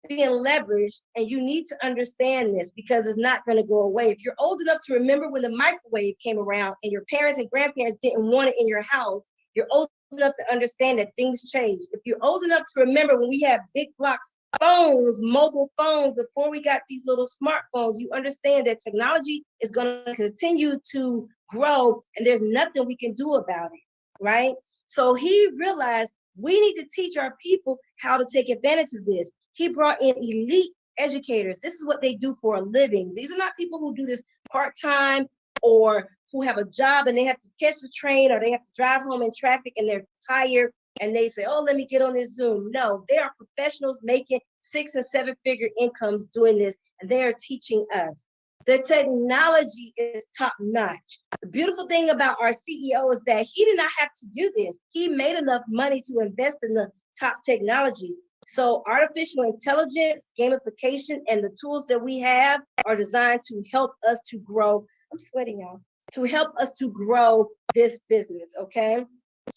being leveraged, and you need to understand this, because it's not going to go away. If you're old enough to remember when the microwave came around and your parents and grandparents didn't want it in your house, you're old enough to understand that things changed. If you're old enough to remember when we had big blocks phones, mobile phones, before we got these little smartphones, you understand that technology is going to continue to grow and there's nothing we can do about it, right? So he realized we need to teach our people how to take advantage of this. He brought in elite educators. This is what they do for a living. These are not people who do this part-time or who have a job and they have to catch the train or they have to drive home in traffic and they're tired and they say, oh, let me get on this Zoom. No, they are professionals making 6- and 7-figure incomes doing this, and they are teaching us. The technology is top notch. The beautiful thing about our CEO is that he did not have to do this. He made enough money to invest in the top technologies. So artificial intelligence, gamification, and the tools that we have are designed to help us to grow. I'm sweating, y'all. To help us to grow this business, okay?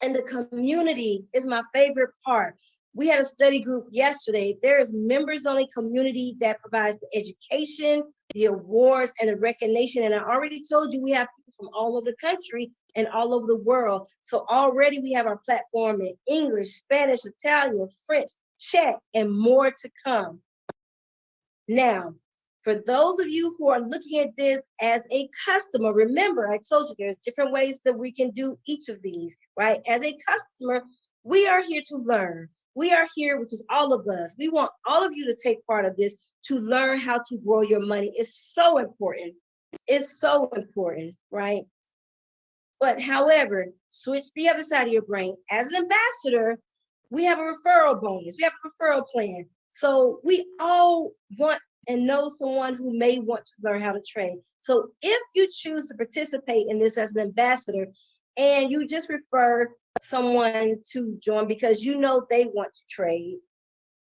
And the community is my favorite part. We had a study group yesterday. There is members-only community that provides the education, the awards, and the recognition. And I already told you we have people from all over the country and all over the world. So already we have our platform in English, Spanish, Italian, French, Czech, and more to come. Now, for those of you who are looking at this as a customer, remember, I told you there's different ways that we can do each of these, right? As a customer, we are here to learn. We are here, which is all of us. We want all of you to take part of this to learn how to grow your money. It's so important. It's so important, right? But however, switch the other side of your brain. As an ambassador, we have a referral bonus. We have a referral plan. So we all want and know someone who may want to learn how to trade. So if you choose to participate in this as an ambassador and you just refer someone to join because you know they want to trade,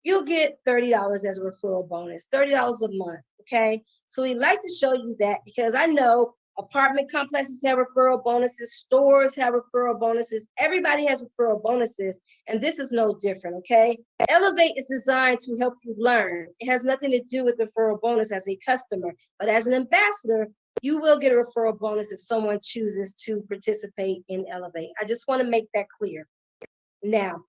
you'll get $30 as a referral bonus, $30 a month, okay? So we like to show you that because I know apartment complexes have referral bonuses, stores have referral bonuses, everybody has referral bonuses, and this is no different, okay? Elevate is designed to help you learn. It has nothing to do with the referral bonus as a customer, but as an ambassador, you will get a referral bonus if someone chooses to participate in Elevate. I just want to make that clear. Now,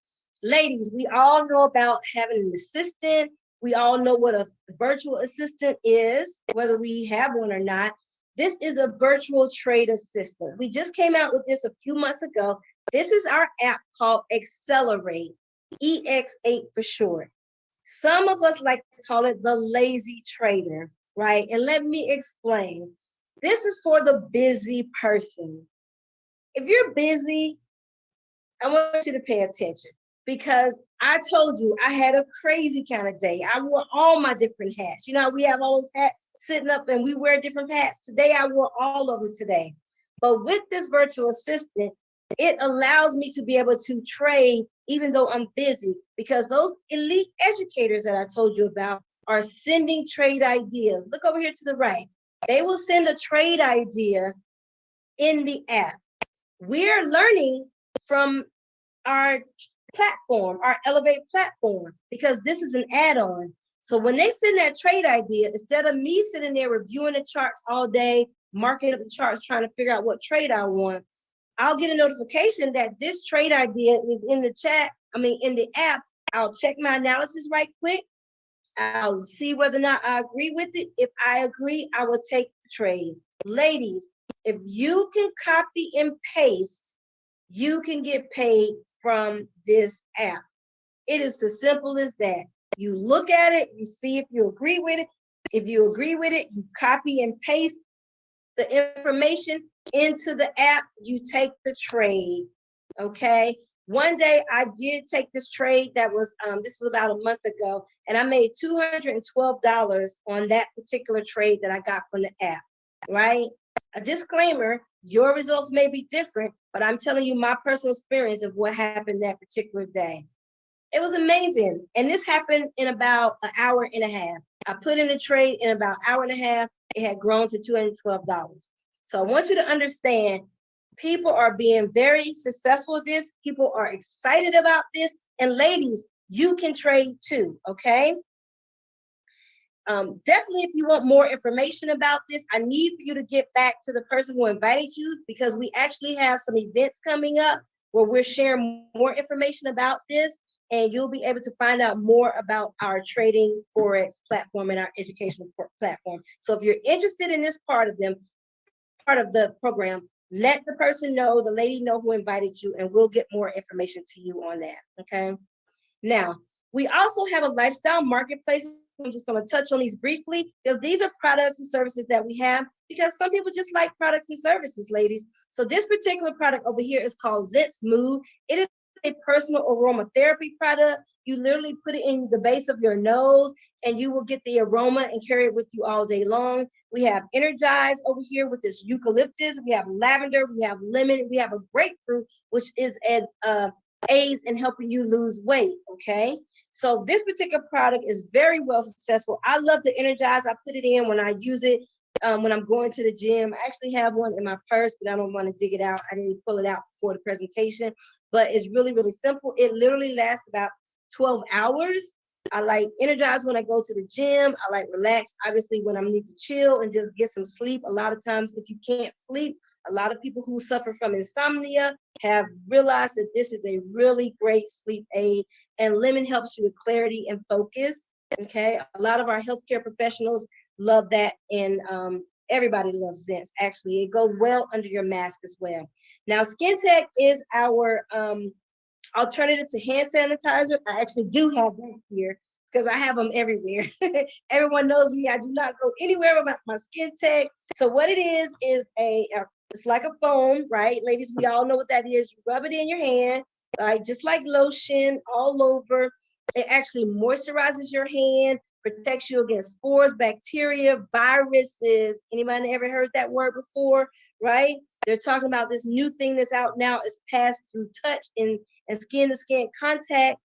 ladies, we all know about having an assistant. We all know what a virtual assistant is, whether we have one or not. This is a virtual trade assistant. We just came out with this a few months ago. This is our app called Accelerate, EX8 for short. Some of us like to call it the lazy trader, right? And let me explain. This is for the busy person. If you're busy, I want you to pay attention because I told you I had a crazy kind of day. I wore all my different hats. You know, we have all those hats sitting up and we wear different hats. Today, I wore all of them today. But with this virtual assistant, it allows me to be able to trade even though I'm busy because those elite educators that I told you about are sending trade ideas. Look over here to the right. They will send a trade idea in the app. We're learning from our platform, our Elevate platform, because this is an add-on. So when they send that trade idea, instead of me sitting there reviewing the charts all day, marking up the charts, trying to figure out what trade I want, I'll get a notification that this trade idea is in the chat, in the app. I'll check my analysis right quick. I'll see whether or not I agree with it. If I agree, I will take the trade. Ladies, if you can copy and paste, you can get paid from this app. It is as simple as that. You look at it, you see if you agree with it. If you agree with it, you copy and paste the information into the app, you take the trade, okay? One day I did take this trade that was, this was about a month ago, and I made $212 on that particular trade that I got from the app, right? A disclaimer, your results may be different, but I'm telling you my personal experience of what happened that particular day. It was amazing. And this happened in about an hour and a half. I put in a trade in about an hour and a half. It had grown to $212. So I want you to understand, people are being very successful with this. People are excited about this. And ladies, you can trade too, okay? Definitely, if you want more information about this, I need for you to get back to the person who invited you because we actually have some events coming up where we're sharing more information about this, and you'll be able to find out more about our trading Forex platform and our educational platform. So if you're interested in this part of the program, let the person know, the lady know who invited you, and we'll get more information to you on that. Okay. Now, we also have a lifestyle marketplace. I'm just going to touch on these briefly because these are products and services that we have because some people just like products and services, ladies. So this particular product over here is called Zent's Mood. It is a personal aromatherapy product. You literally put it in the base of your nose and you will get the aroma and carry it with you all day long. We have Energize over here with this eucalyptus. We have lavender. We have lemon. We have a grapefruit, which is an aids in helping you lose weight. Okay. So this particular product is very well successful. I love the Energize. I put it in when I use it when I'm going to the gym. I actually have one in my purse, but I don't want to dig it out. I didn't pull it out before the presentation, but it's really, really simple. It literally lasts about 12 hours. I like Energize when I go to the gym. I like relax, obviously, when I need to chill and just get some sleep. A lot of times, if you can't sleep, a lot of people who suffer from insomnia have realized that this is a really great sleep aid. And lemon helps you with clarity and focus. Okay, a lot of our healthcare professionals love that, and everybody loves Zents. Actually, it goes well under your mask as well. Now, Skin Tech is our alternative to hand sanitizer. I actually do have that here because I have them everywhere. Everyone knows me. I do not go anywhere without my Skin Tech. So what it is it's like a foam, right? Ladies, we all know what that is. You rub it in your hand, just like lotion all over. It actually moisturizes your hand, protects you against spores, bacteria, viruses. Anybody ever heard that word before, right? They're talking about this new thing that's out now is passed through touch and skin-to-skin contact.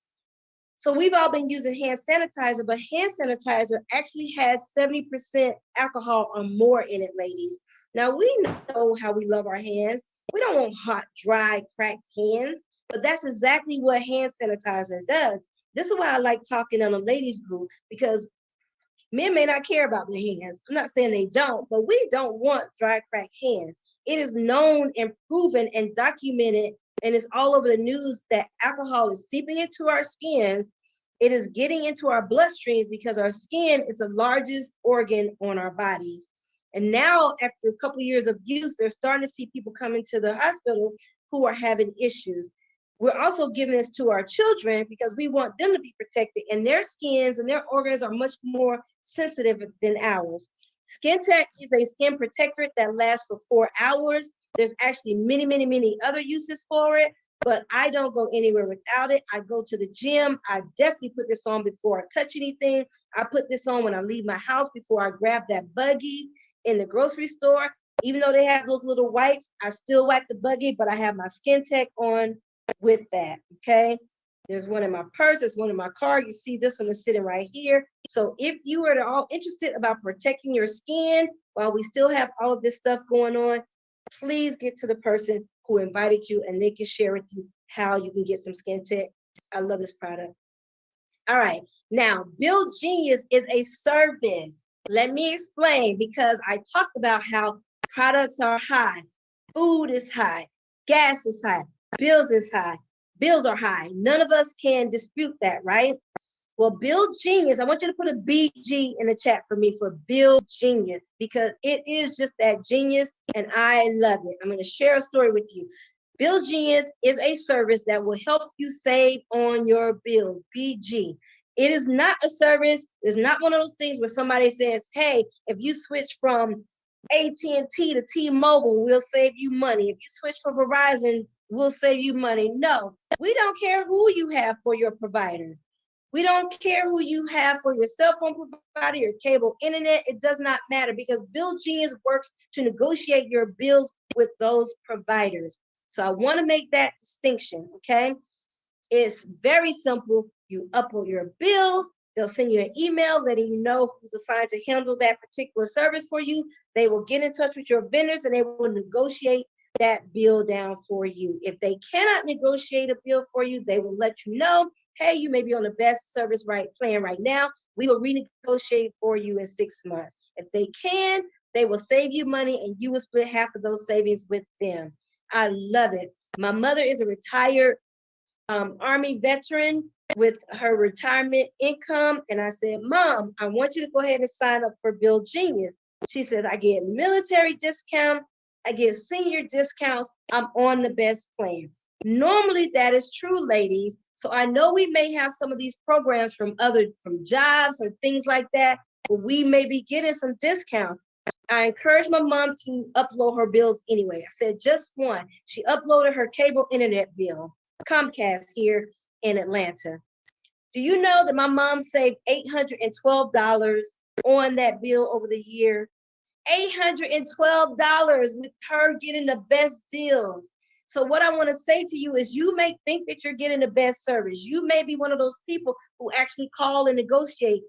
So we've all been using hand sanitizer, but hand sanitizer actually has 70% alcohol or more in it, ladies. Now, we know how we love our hands. We don't want hot, dry, cracked hands, but that's exactly what hand sanitizer does. This is why I like talking on a ladies group, because men may not care about their hands. I'm not saying they don't, but we don't want dry, cracked hands. It is known and proven and documented, and it's all over the news that alcohol is seeping into our skins. It is getting into our bloodstreams because our skin is the largest organ on our bodies. And now, after a couple of years of use, they're starting to see people come into the hospital who are having issues. We're also giving this to our children because we want them to be protected, and their skins and their organs are much more sensitive than ours. Skin Tech is a skin protectorate that lasts for 4 hours. There's actually many, many, many other uses for it, but I don't go anywhere without it. I go to the gym. I definitely put this on before I touch anything. I put this on when I leave my house before I grab that buggy in the grocery store. Even though they have those little wipes, I still wipe the buggy, but I have my Skin Tech on with that, okay? There's one in my purse, there's one in my car. You see this one is sitting right here. So if you are at all interested about protecting your skin while we still have all of this stuff going on, please get to the person who invited you and they can share with you how you can get some Skin Tech. I love this product. All right, now Build Genius is a service. Let me explain, because I talked about how products are high, food is high, gas is high, bills is high, bills are high. None of us can dispute that, right? Well, Build Genius, I want you to put a BG in the chat for me for Build Genius, because it is just that genius and I love it. I'm going to share a story with you. Build Genius is a service that will help you save on your bills, BG. It is not a service. It's not one of those things where somebody says, hey, if you switch from AT&T to T-Mobile, we'll save you money. If you switch from Verizon, we'll save you money. No, we don't care who you have for your provider. We don't care who you have for your cell phone provider, your cable internet. It does not matter, because Build Genius works to negotiate your bills with those providers. So I want to make that distinction, okay? It's very simple. You upload your bills. They'll send you an email letting you know who's assigned to handle that particular service for you. They will get in touch with your vendors and they will negotiate that bill down for you. If they cannot negotiate a bill for you, they will let you know, hey, you may be on the best service plan right now. We will renegotiate for you in 6 months. If they can, they will save you money and you will split half of those savings with them. I love it. My mother is a retired Army veteran with her retirement income. And I said, Mom, I want you to go ahead and sign up for Build Genius. She said, I get military discount I get senior discounts. I'm on the best plan. Normally that is true, ladies. So I know we may have some of these programs from jobs or things like that, but we may be getting some discounts. I encouraged my mom to upload her bills anyway. I said just one. She uploaded her cable internet bill, Comcast here in Atlanta. Do you know that my mom saved $812 on that bill over the year? $812 with her getting the best deals. So what I want to say to you is you may think that you're getting the best service. You may be one of those people who actually call and negotiate.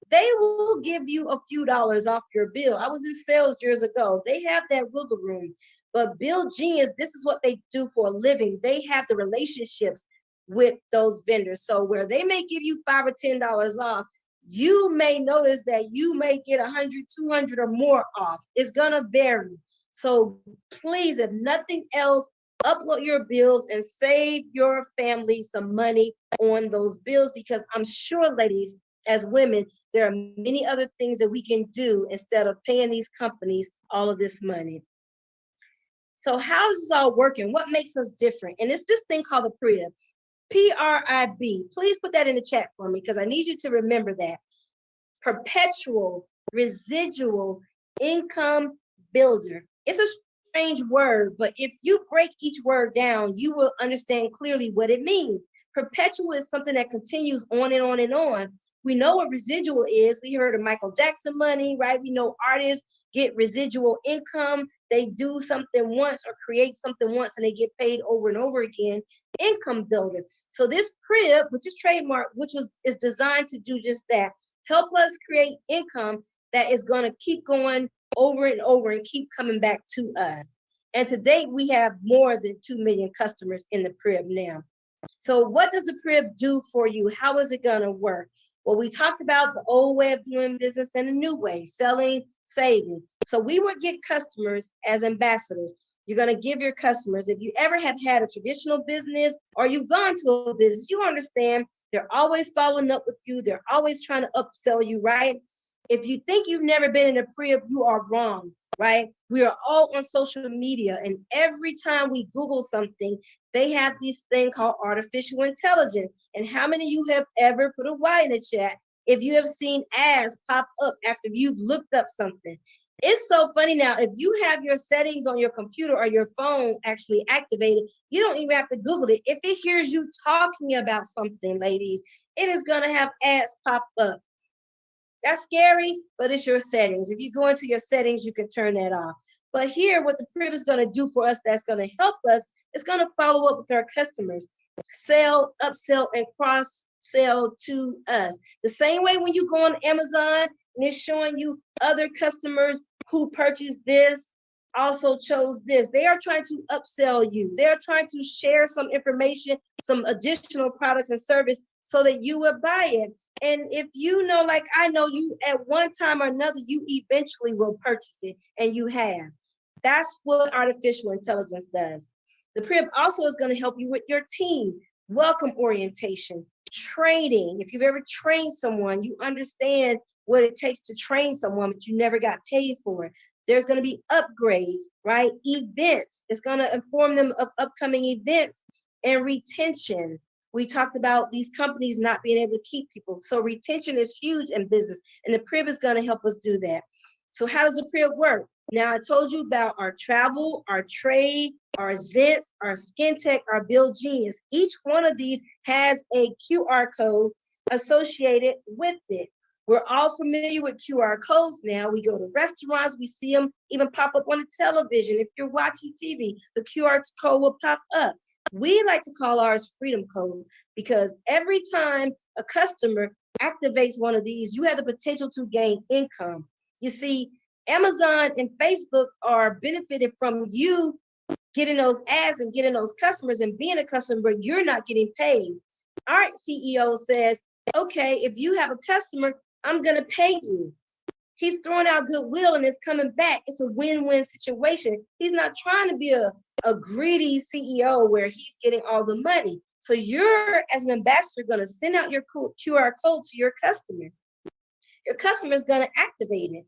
They will give you a few dollars off your bill. I was in sales years ago. They have that wiggle room. But Bill Genius, this is what they do for a living. They have the relationships with those vendors. So where they may give you $5 or $10 off, you may notice that you may get 100, 200 or more off. It's gonna vary. So please, if nothing else, upload your bills and save your family some money on those bills, because I'm sure, ladies, as women, there are many other things that we can do instead of paying these companies all of this money. So how is this all working? What makes us different? And it's this thing called the PRIB. PRIB. Please put that in the chat for me, because I need you to remember that. Perpetual residual income builder. It's a strange word, but if you break each word down, you will understand clearly what it means. Perpetual is something that continues on and on and on. We know what residual is. We heard of Michael Jackson money, right? We know artists get residual income. They do something once or create something once and they get paid over and over again. Income builder. So this PRIB, which is trademark, is designed to do just that. Help us create income that is going to keep going over and over and keep coming back to us. And to date, we have more than 2 million customers in the PRIB now. So what does the PRIB do for you? How is it going to work? Well, we talked about the old way of doing business and a new way, selling, saving. So we would get customers as ambassadors. You're going to give your customers, if you ever have had a traditional business or you've gone to a business, you understand they're always following up with you. They're always trying to upsell you, right? If you think you've never been in a PRIB, you are wrong, right? We are all on social media, and every time we Google something, they have this thing called artificial intelligence. And how many of you have ever put a Y in the chat if you have seen ads pop up after you've looked up something? It's so funny now, if you have your settings on your computer or your phone actually activated, you don't even have to Google it. If it hears you talking about something, ladies, it is going to have ads pop up. That's scary, but it's your settings. If you go into your settings, you can turn that off. But here, what the PRIB is going to do for us, that's going to help us, it's going to follow up with our customers, sell, upsell, and cross-sell to us. The same way when you go on Amazon and it's showing you other customers who purchased this, also chose this. They are trying to upsell you. They're trying to share some information, some additional products and service so that you will buy it. And if you know, like I know, you at one time or another, you eventually will purchase it, and you have. That's what artificial intelligence does. The PRIB also is going to help you with your team, welcome orientation, training. If you've ever trained someone, you understand what it takes to train someone, but you never got paid for it. There's going to be upgrades, right? Events. It's going to inform them of upcoming events and retention. We talked about these companies not being able to keep people. So retention is huge in business, and the PRIB is going to help us do that. So how does the PRIB work? Now, I told you about our travel, our trade, our Zents, our Skin Tech, our Bill Genius. Each one of these has a QR code associated with it. We're all familiar with QR codes now. We go to restaurants, we see them even pop up on the television. If you're watching TV, the QR code will pop up. We like to call ours Freedom Code, because every time a customer activates one of these, you have the potential to gain income. You see, Amazon and Facebook are benefiting from you getting those ads and getting those customers and being a customer, but you're not getting paid. Our CEO says, okay, if you have a customer, I'm going to pay you. He's throwing out goodwill and it's coming back. It's a win-win situation. He's not trying to be a greedy CEO where he's getting all the money. So you're, as an ambassador, going to send out your QR code to your customer. Your customer is going to activate it.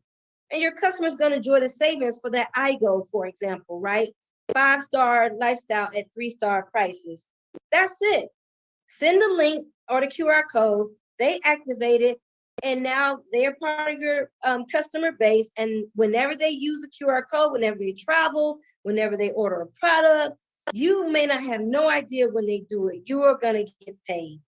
and your customer's going to enjoy the savings for that IGO, for example, right? 5-star lifestyle at 3-star prices. That's it. Send the link or the QR code, they activate it, and now they're part of your customer base. And whenever they use a QR code, whenever they travel, whenever they order a product, you may not have no idea when they do it. You are going to get paid.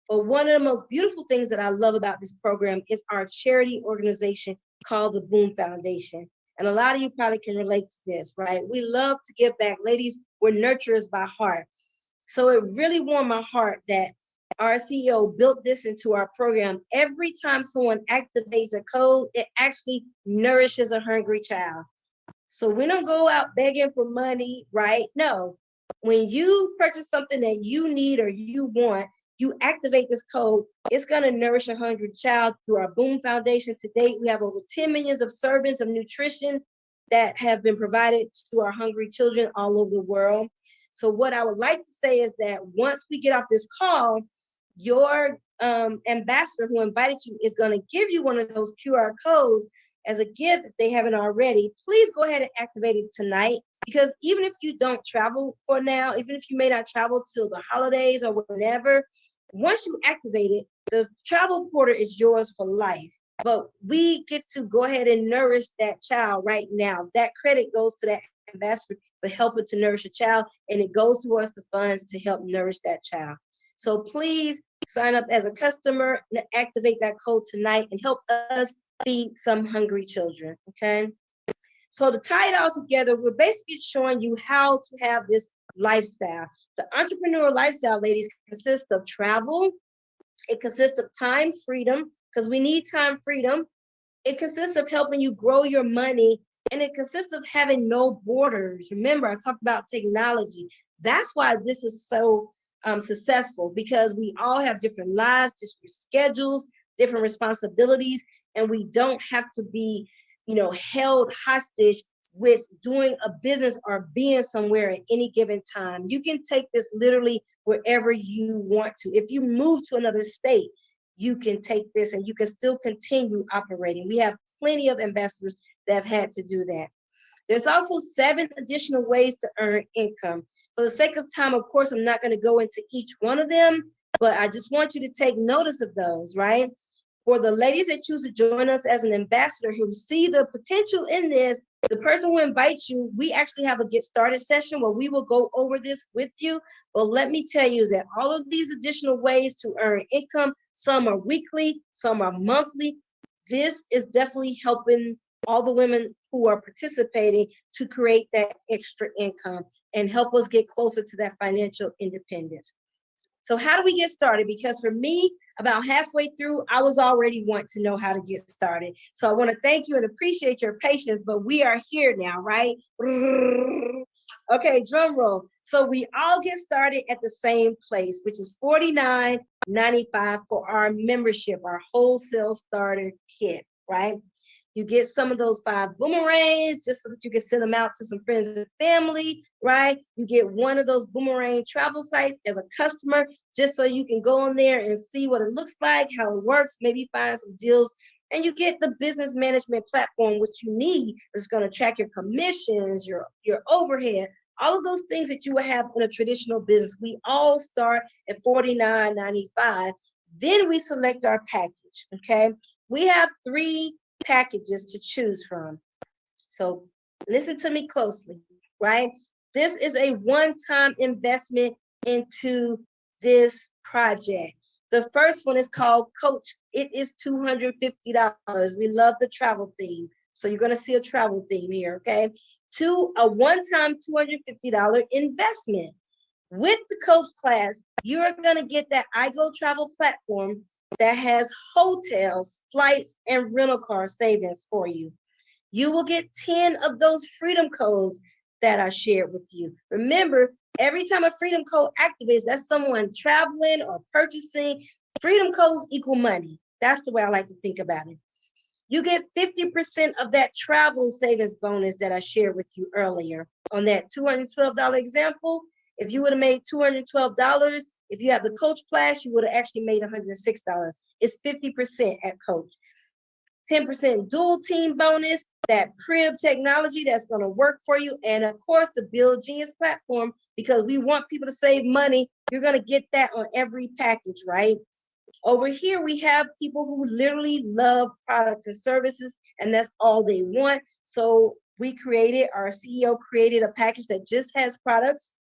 But one of the most beautiful things that I love about this program is our charity organization called the Boom Foundation. And a lot of you probably can relate to this, right? We love to give back. Ladies, we're nurturers by heart. So it really warmed my heart that our CEO built this into our program. Every time someone activates a code, it actually nourishes a hungry child. So we don't go out begging for money, right? No. When you purchase something that you need or you want, you activate this code, it's going to nourish a hungry child. Through our Boom Foundation to date, we have over 10 million of servings of nutrition that have been provided to our hungry children all over the world. So what I would like to say is that once we get off this call, your ambassador who invited you is going to give you one of those QR codes as a gift if they haven't already. Please go ahead and activate it tonight, because even if you don't travel for now, even if you may not travel till the holidays or whenever, once you activate it, the travel porter is yours for life. But we get to go ahead and nourish that child right now. That credit goes to that ambassador for helping to nourish a child, and it goes towards the funds to help nourish that child. So please sign up as a customer, activate that code tonight, and help us feed some hungry children, okay? So to tie it all together, we're basically showing you how to have this lifestyle. The entrepreneur lifestyle, ladies, consists of travel. It consists of time freedom, because we need time freedom. It consists of helping you grow your money, and it consists of having no borders. Remember, I talked about technology. That's why this is so successful, because we all have different lives, different schedules, different responsibilities, and we don't have to be, held hostage with doing a business or being somewhere at any given time. You can take this literally wherever you want to. If you move to another state, you can take this and you can still continue operating. We have plenty of ambassadors that have had to do that. There's also 7 additional ways to earn income. For the sake of time, of course, I'm not going to go into each one of them, but I just want you to take notice of those, right? For the ladies that choose to join us as an ambassador who see the potential in this, the person who invites you, we actually have a get started session where we will go over this with you. But let me tell you that all of these additional ways to earn income, some are weekly, some are monthly. This is definitely helping all the women who are participating to create that extra income and help us get closer to that financial independence. So how do we get started? Because for me, about halfway through, I was already wanting to know how to get started. So I want to thank you and appreciate your patience, but we are here now, right? Okay, drum roll. So we all get started at the same place, which is $49.95 for our membership, our wholesale starter kit, right? You get some of those 5 boomerangs just so that you can send them out to some friends and family, right? You get one of those boomerang travel sites as a customer, just so you can go on there and see what it looks like, how it works, maybe find some deals. And you get the business management platform, which you need. It's going to track your commissions, your overhead, all of those things that you would have in a traditional business. We all start at $49.95. Then we select our package, okay? We have 3 packages to choose from. So listen to me closely, right? This is a one-time investment into this project. The first one is called Coach. It is $250. We love the travel theme. So you're going to see a travel theme here, okay? To a one-time $250 investment. With the Coach class, you're going to get that iGo travel platform that has hotels, flights, and rental car savings for you. You will get 10 of those freedom codes that I shared with you. Remember, every time a freedom code activates, that's someone traveling or purchasing. Freedom codes equal money. That's the way I like to think about it. You get 50% of that travel savings bonus that I shared with you earlier on that $212 example. If you would have made $212, if you have the Coach class, you would have actually made $106. It's 50% at Coach. 10% dual team bonus, that crib technology that's going to work for you, and of course the Build Genius platform, because we want people to save money. You're going to get that on every package, right? Over here, we have people who literally love products and services, and that's all they want. So our CEO created a package that just has products.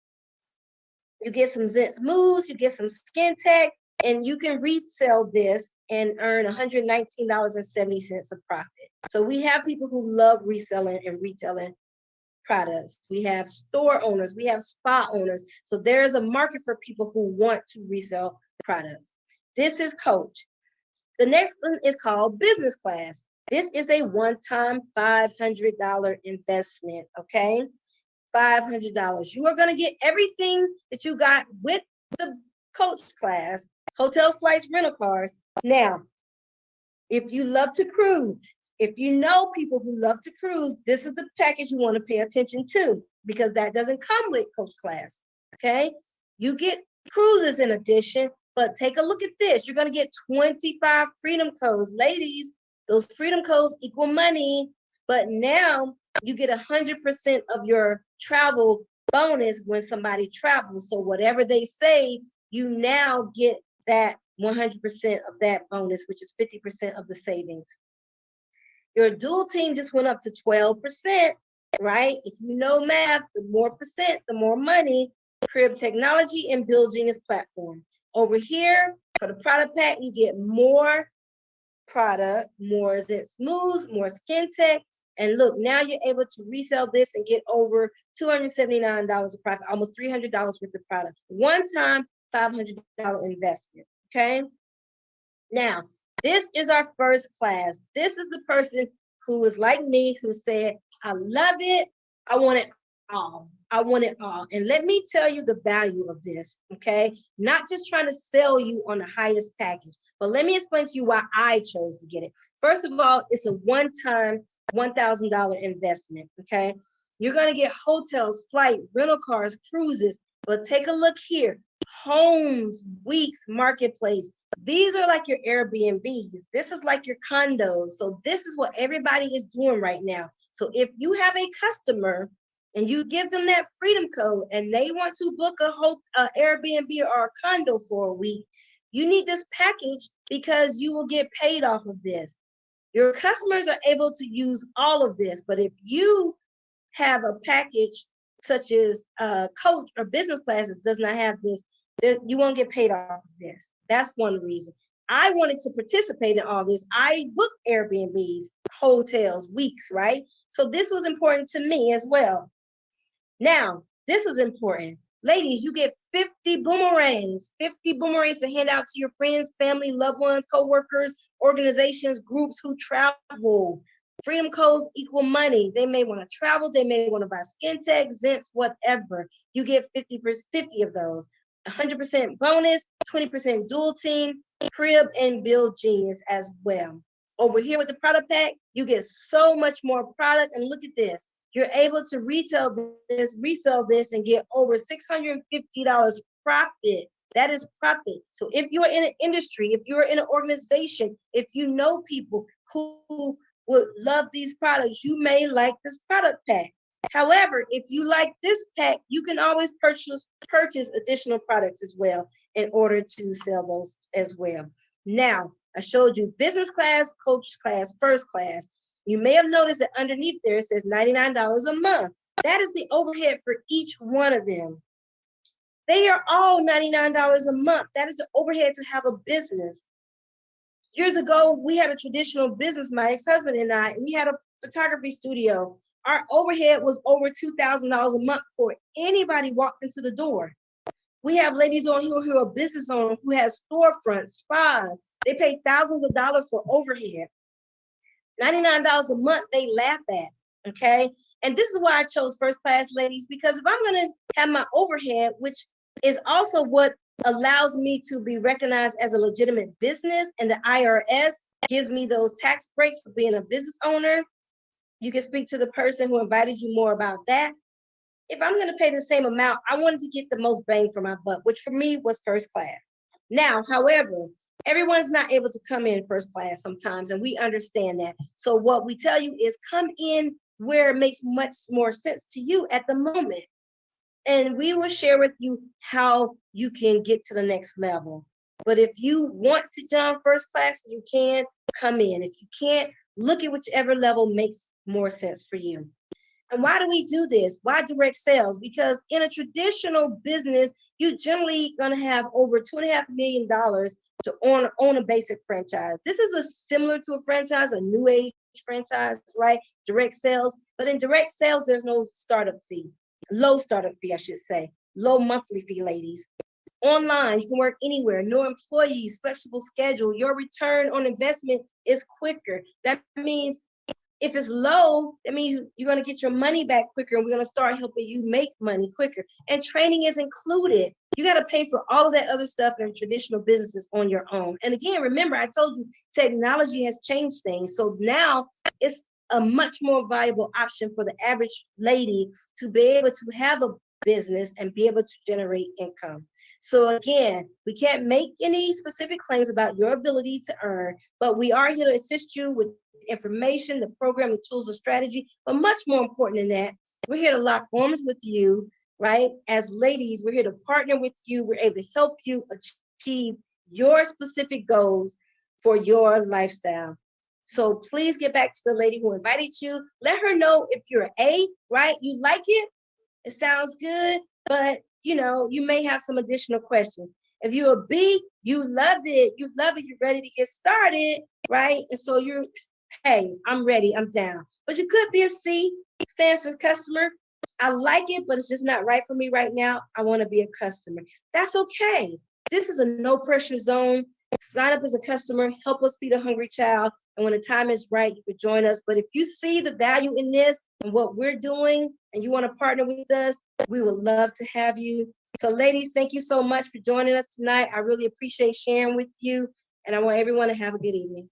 You get some Zinc Smooths, you get some Skin Tech, and you can resell this and earn $119.70 of profit. So we have people who love reselling and retailing products. We have store owners, we have spa owners. So there is a market for people who want to resell products. This is Coach. The next one is called Business Class. This is a one-time $500 investment, okay? $500. You are going to get everything that you got with the Coach class: hotels, flights, rental cars. Now, if you love to cruise, if you know people who love to cruise, this is the package you want to pay attention to, because that doesn't come with Coach class, okay? You get cruises in addition, but take a look at this. You're going to get 25 freedom codes. Ladies, those freedom codes equal money, but now you get 100% of your travel bonus when somebody travels. So whatever they save, you now get that 100% of that bonus, which is 50% of the savings. Your dual team just went up to 12%, right? If you know math, the more percent, the more money. Crib Technology and Build Genius platform. Over here, for the product pack, you get more product, more Zinc Smooths, more Skin Tech. And look, now you're able to resell this and get over $279 of profit, almost $300 worth of product. One time, $500 investment, okay? Now, this is our first class. This is the person who was like me, who said, I love it, I want it all. I want it all. And let me tell you the value of this, okay? Not just trying to sell you on the highest package, but let me explain to you why I chose to get it. First of all, it's a one-time $1,000 investment, okay? You're gonna get hotels, flight, rental cars, cruises, but take a look here. Homes, weeks, marketplace. These are like your Airbnbs. This is like your condos. So this is what everybody is doing right now. So if you have a customer and you give them that freedom code and they want to book a Airbnb or a condo for a week, you need this package because you will get paid off of this. Your customers are able to use all of this, but if you have a package such as Coach or Business Class that does not have this, you won't get paid off of this. That's one reason. I wanted to participate in all this. I booked Airbnbs, hotels, weeks, right? So this was important to me as well. Now, this is important. Ladies, you get 50 boomerangs to hand out to your friends, family, loved ones, co-workers, organizations, groups who travel. Freedom codes equal money. They may want to travel. They may want to buy Skin Tech, Zincs, whatever. You get 50 of those. 100% bonus, 20% dual team, Crib, and Build Genius as well. Over here with the product pack, you get so much more product. And look at this. You're able to resell this, and get over $650 profit. That is profit. So if you're in an industry, if you're in an organization, if you know people who would love these products, you may like this product pack. However, if you like this pack, you can always purchase additional products as well in order to sell those as well. Now, I showed you business class, coach class, first class. You may have noticed that underneath there it says $99 a month. That is the overhead for each one of them. They are all $99 a month. That is the overhead to have a business. Years ago, we had a traditional business, my ex-husband and I, and we had a photography studio. Our overhead was over $2,000 a month before anybody walked into the door. We have ladies on here who are business owners who have storefronts, spas. They pay thousands of dollars for overhead. $99 a month, they laugh at, okay? And this is why I chose first class, ladies, because if I'm gonna have my overhead, which is also what allows me to be recognized as a legitimate business, and the IRS gives me those tax breaks for being a business owner. You can speak to the person who invited you more about that. If I'm gonna pay the same amount, I wanted to get the most bang for my buck, which for me was first class. Now, however, everyone's not able to come in first class sometimes, and we understand that. So what we tell you is come in where it makes much more sense to you at the moment. And we will share with you how you can get to the next level. But if you want to jump first class, you can come in. If you can't, look at whichever level makes more sense for you. And why do we do this? Why direct sales? Because in a traditional business, you generally gonna have over $2.5 million to own a basic franchise. This is a similar to a franchise, a new age franchise, right? Direct sales. But in direct sales, there's no startup fee. Low startup fee, I should say. Low monthly fee, ladies. Online, you can work anywhere, no employees, flexible schedule. Your return on investment is quicker. That means if it's low, that means you're going to get your money back quicker, and we're going to start helping you make money quicker. And training is included. You got to pay for all of that other stuff in traditional businesses on your own. And again, remember, I told you technology has changed things. So now it's a much more valuable option for the average lady to be able to have a business and be able to generate income. So again, we can't make any specific claims about your ability to earn, but we are here to assist you with information, the program, the tools, the strategy. But much more important than that, we're here to lock arms with you, right? As ladies, we're here to partner with you. We're able to help you achieve your specific goals for your lifestyle. So please get back to the lady who invited you. Let her know if you're an A, right? You like it, it sounds good, but you may have some additional questions. If you're a B, you love it, you're ready to get started, right? And so hey, I'm ready, I'm down. But you could be a C, stands for customer. I like it, but it's just not right for me right now. I want to be a customer. That's okay. This is a no pressure zone. Sign up as a customer, help us feed a hungry child. And when the time is right, you can join us. But if you see the value in this and what we're doing, and you want to partner with us, we would love to have you. So ladies, thank you so much for joining us tonight. I really appreciate sharing with you. And I want everyone to have a good evening.